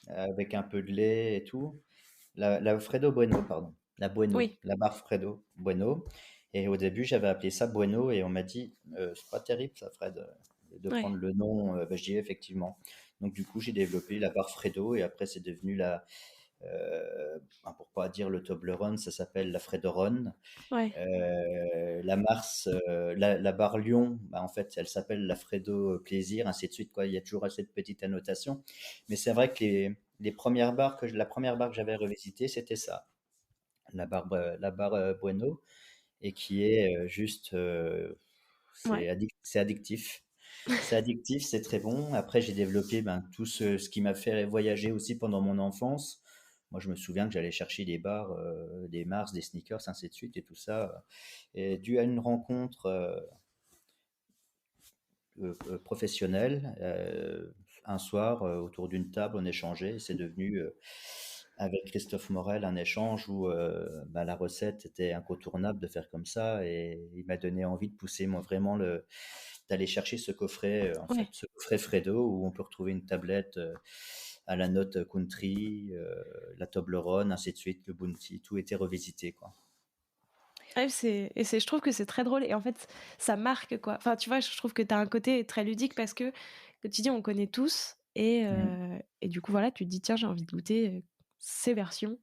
Speaker 2: avec un peu de lait et tout. La Fredo Bueno, pardon. La Bueno,
Speaker 1: oui.
Speaker 2: la barre Fredo Bueno. Et au début, j'avais appelé ça Bueno et on m'a dit, c'est pas terrible ça, Fred, de
Speaker 1: Ouais.
Speaker 2: prendre le nom. Je dis effectivement. Donc du coup, j'ai développé la barre Fredo et après c'est devenu pour pas dire le Toblerone, ça s'appelle la Fredorone.
Speaker 1: Ouais.
Speaker 2: La Mars, la barre Lion, bah, en fait, elle s'appelle la Fredo Plaisir, ainsi de suite, quoi. Il y a toujours cette petite annotation. Mais c'est vrai que les premières barres la première barre que j'avais revisitée, c'était ça, la barre Bueno, et qui est juste,
Speaker 1: Ouais.
Speaker 2: c'est addictif. C'est addictif, c'est très bon. Après, j'ai développé ben, tout ce qui m'a fait voyager aussi pendant mon enfance. Moi, je me souviens que j'allais chercher des bars, des Mars, des sneakers, ainsi de suite, et tout ça. Et dû à une rencontre professionnelle, un soir, autour d'une table, on échangeait. Et c'est devenu, avec Christophe Morel, un échange où ben, la recette était incontournable de faire comme ça. Et il m'a donné envie de pousser, moi, vraiment d'aller chercher ce coffret, en fait,
Speaker 1: Ouais.
Speaker 2: ce coffret Fredo où on peut retrouver une tablette à la note country, la Toblerone, ainsi de suite, le Bounty, tout était revisité, quoi.
Speaker 1: Ouais, je trouve que c'est très drôle et en fait, ça marque quoi. Enfin, tu vois, je trouve que tu as un côté très ludique parce que tu dis on connaît tous
Speaker 2: Mm.
Speaker 1: et du coup voilà, tu te dis tiens, j'ai envie de goûter ces versions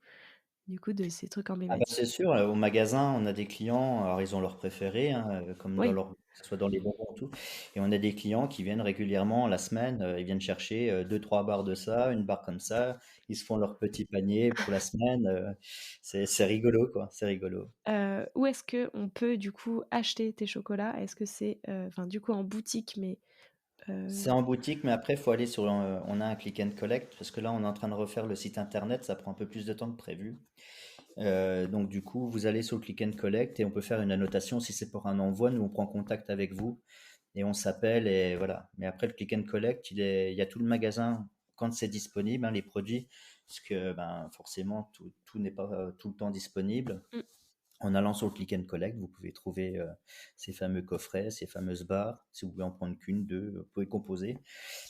Speaker 1: du coup de ces trucs
Speaker 2: Ah bah, c'est
Speaker 1: emblématiques.
Speaker 2: sûr, au magasin, on a des clients, alors ils ont leur préféré, hein, comme dans
Speaker 1: Oui.
Speaker 2: leur, que ce soit dans les bonbons ou tout, et on a des clients qui viennent régulièrement la semaine, ils viennent chercher 2-3 barres de ça, une barre comme ça, ils se font leur petit panier pour la semaine, c'est rigolo, quoi, c'est rigolo.
Speaker 1: Où est-ce que on peut du coup acheter tes chocolats? Est-ce que c'est, enfin du coup en boutique mais
Speaker 2: C'est
Speaker 1: heu,
Speaker 2: en boutique, mais après, il faut aller sur, on a un click and collect, parce que là, on est en train de refaire le site internet, ça prend un peu plus de temps que prévu. Donc du coup, vous allez sur le click and collect et on peut faire une annotation si c'est pour un envoi. Nous, on prend contact avec vous et on s'appelle et voilà. Mais après, le click and collect, il y a tout le magasin quand c'est disponible, hein, les produits, parce que ben, forcément, tout n'est pas tout le temps disponible.
Speaker 1: mmh,
Speaker 2: En allant sur le click and collect, vous pouvez trouver ces fameux coffrets, ces fameuses barres. Si vous voulez en prendre qu'une, deux, vous pouvez composer.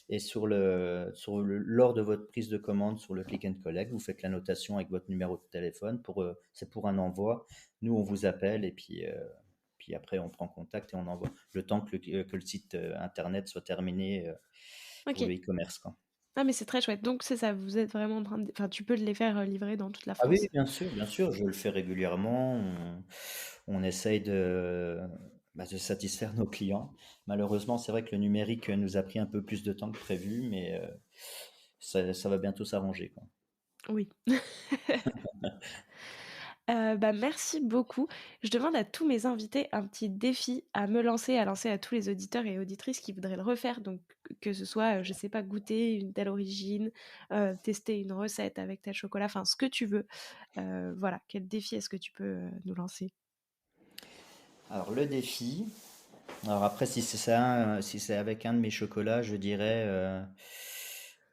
Speaker 2: Et lors de votre prise de commande sur le click and collect, vous faites la notation avec votre numéro de téléphone c'est pour un envoi. Nous, on vous appelle et puis après, on prend contact et on envoie. Le temps que le site internet soit terminé pour le
Speaker 1: OK.
Speaker 2: e-commerce, quoi.
Speaker 1: Ah mais c'est très chouette. Donc c'est ça, vous êtes vraiment en train de enfin tu peux les faire, livrer dans toute la
Speaker 2: Ah oui,
Speaker 1: France?
Speaker 2: bien sûr, je le fais régulièrement. On essaye de satisfaire nos clients. Malheureusement, c'est vrai que le numérique nous a pris un peu plus de temps que prévu, mais ça va bientôt s'arranger, quoi.
Speaker 1: Oui. Bah, merci beaucoup. Je demande à tous mes invités un petit défi à me lancer, à lancer à tous les auditeurs et auditrices qui voudraient le refaire. Donc, que ce soit, je sais pas, goûter une telle origine, tester une recette avec tel chocolat, enfin ce que tu veux. Voilà, quel défi est-ce que tu peux, nous lancer?
Speaker 2: Alors le défi, alors après si c'est ça, si c'est avec un de mes chocolats, je dirais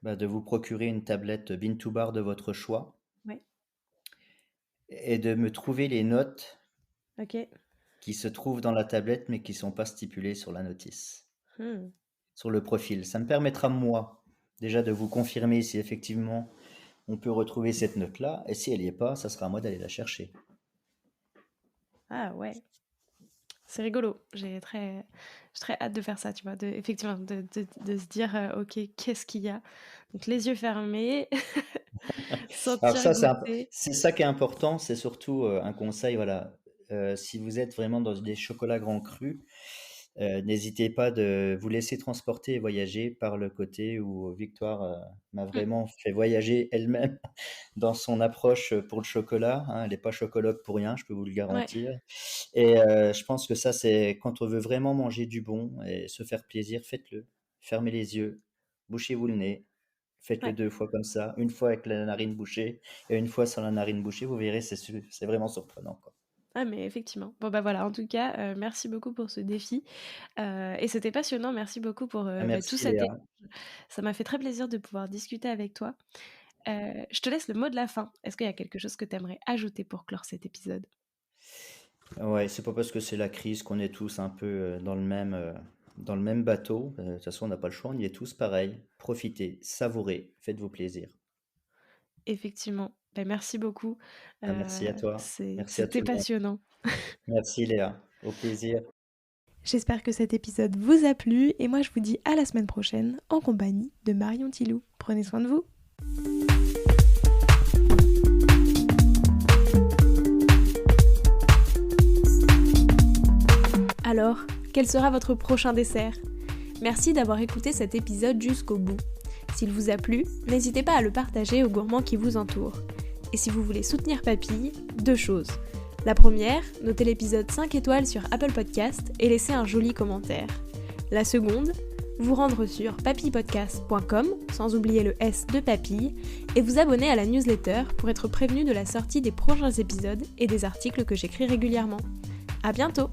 Speaker 2: bah, de vous procurer une tablette Bean to Bar de votre choix
Speaker 1: Ouais,
Speaker 2: et de me trouver les notes
Speaker 1: OK.
Speaker 2: qui se trouvent dans la tablette mais qui sont pas stipulées sur la notice,
Speaker 1: Mmh.
Speaker 2: sur le profil. Ça me permettra moi déjà de vous confirmer si effectivement on peut retrouver cette note-là et si elle n'y est pas, ça sera à moi d'aller la chercher.
Speaker 1: Ah ouais, c'est rigolo. J'ai très hâte de faire ça, tu vois? De effectivement, de se dire, «OK, qu'est-ce qu'il y a?» donc les yeux fermés,
Speaker 2: Alors
Speaker 1: sentir,
Speaker 2: ça,
Speaker 1: goûter.
Speaker 2: c'est ça qui est important, c'est surtout un conseil, voilà. Si vous êtes vraiment dans des chocolats grands crus, n'hésitez pas de vous laisser transporter et voyager par le côté où Victoire m'a
Speaker 1: Mmh.
Speaker 2: vraiment fait voyager elle-même dans son approche pour le chocolat, hein. Elle n'est pas chocologue pour rien, je peux vous le
Speaker 1: Ouais.
Speaker 2: garantir. Et je pense que ça, c'est quand on veut vraiment manger du bon et se faire plaisir, faites-le. Fermez les yeux, bouchez-vous le nez, faites-le
Speaker 1: Ouais.
Speaker 2: 2 fois comme ça, une fois avec la narine bouchée et une fois sans la narine bouchée, vous verrez, c'est vraiment surprenant, quoi.
Speaker 1: Ah mais effectivement. Bon bah voilà, en tout cas, merci beaucoup pour ce défi, et c'était passionnant. Merci beaucoup pour,
Speaker 2: Ah
Speaker 1: tout
Speaker 2: merci
Speaker 1: cet échange.
Speaker 2: Léa.
Speaker 1: Ça m'a fait très plaisir de pouvoir discuter avec toi. Je te laisse le mot de la fin. Est-ce qu'il y a quelque chose que tu aimerais ajouter pour clore cet épisode?
Speaker 2: Ouais, c'est pas parce que c'est la crise qu'on est tous un peu, dans le même bateau. De toute façon, on n'a pas le choix, on y est tous pareils. Profitez, savourez, faites-vous plaisir.
Speaker 1: Effectivement. Bah, merci beaucoup.
Speaker 2: Ah merci à toi, merci à tout
Speaker 1: C'était
Speaker 2: le monde.
Speaker 1: passionnant.
Speaker 2: Merci Léa, au plaisir.
Speaker 1: J'espère que cet épisode vous a plu et moi je vous dis à la semaine prochaine en compagnie de Marion Tilou. Prenez soin de vous. Alors, quel sera votre prochain dessert? Merci d'avoir écouté cet épisode jusqu'au bout. S'il vous a plu, n'hésitez pas à le partager aux gourmands qui vous entourent. Et si vous voulez soutenir Papille, 2 choses. La première, notez l'épisode 5 étoiles sur Apple Podcast et laissez un joli commentaire. La seconde, vous rendre sur papillepodcast.com, sans oublier le S de Papille, et vous abonner à la newsletter pour être prévenu de la sortie des prochains épisodes et des articles que j'écris régulièrement. À bientôt!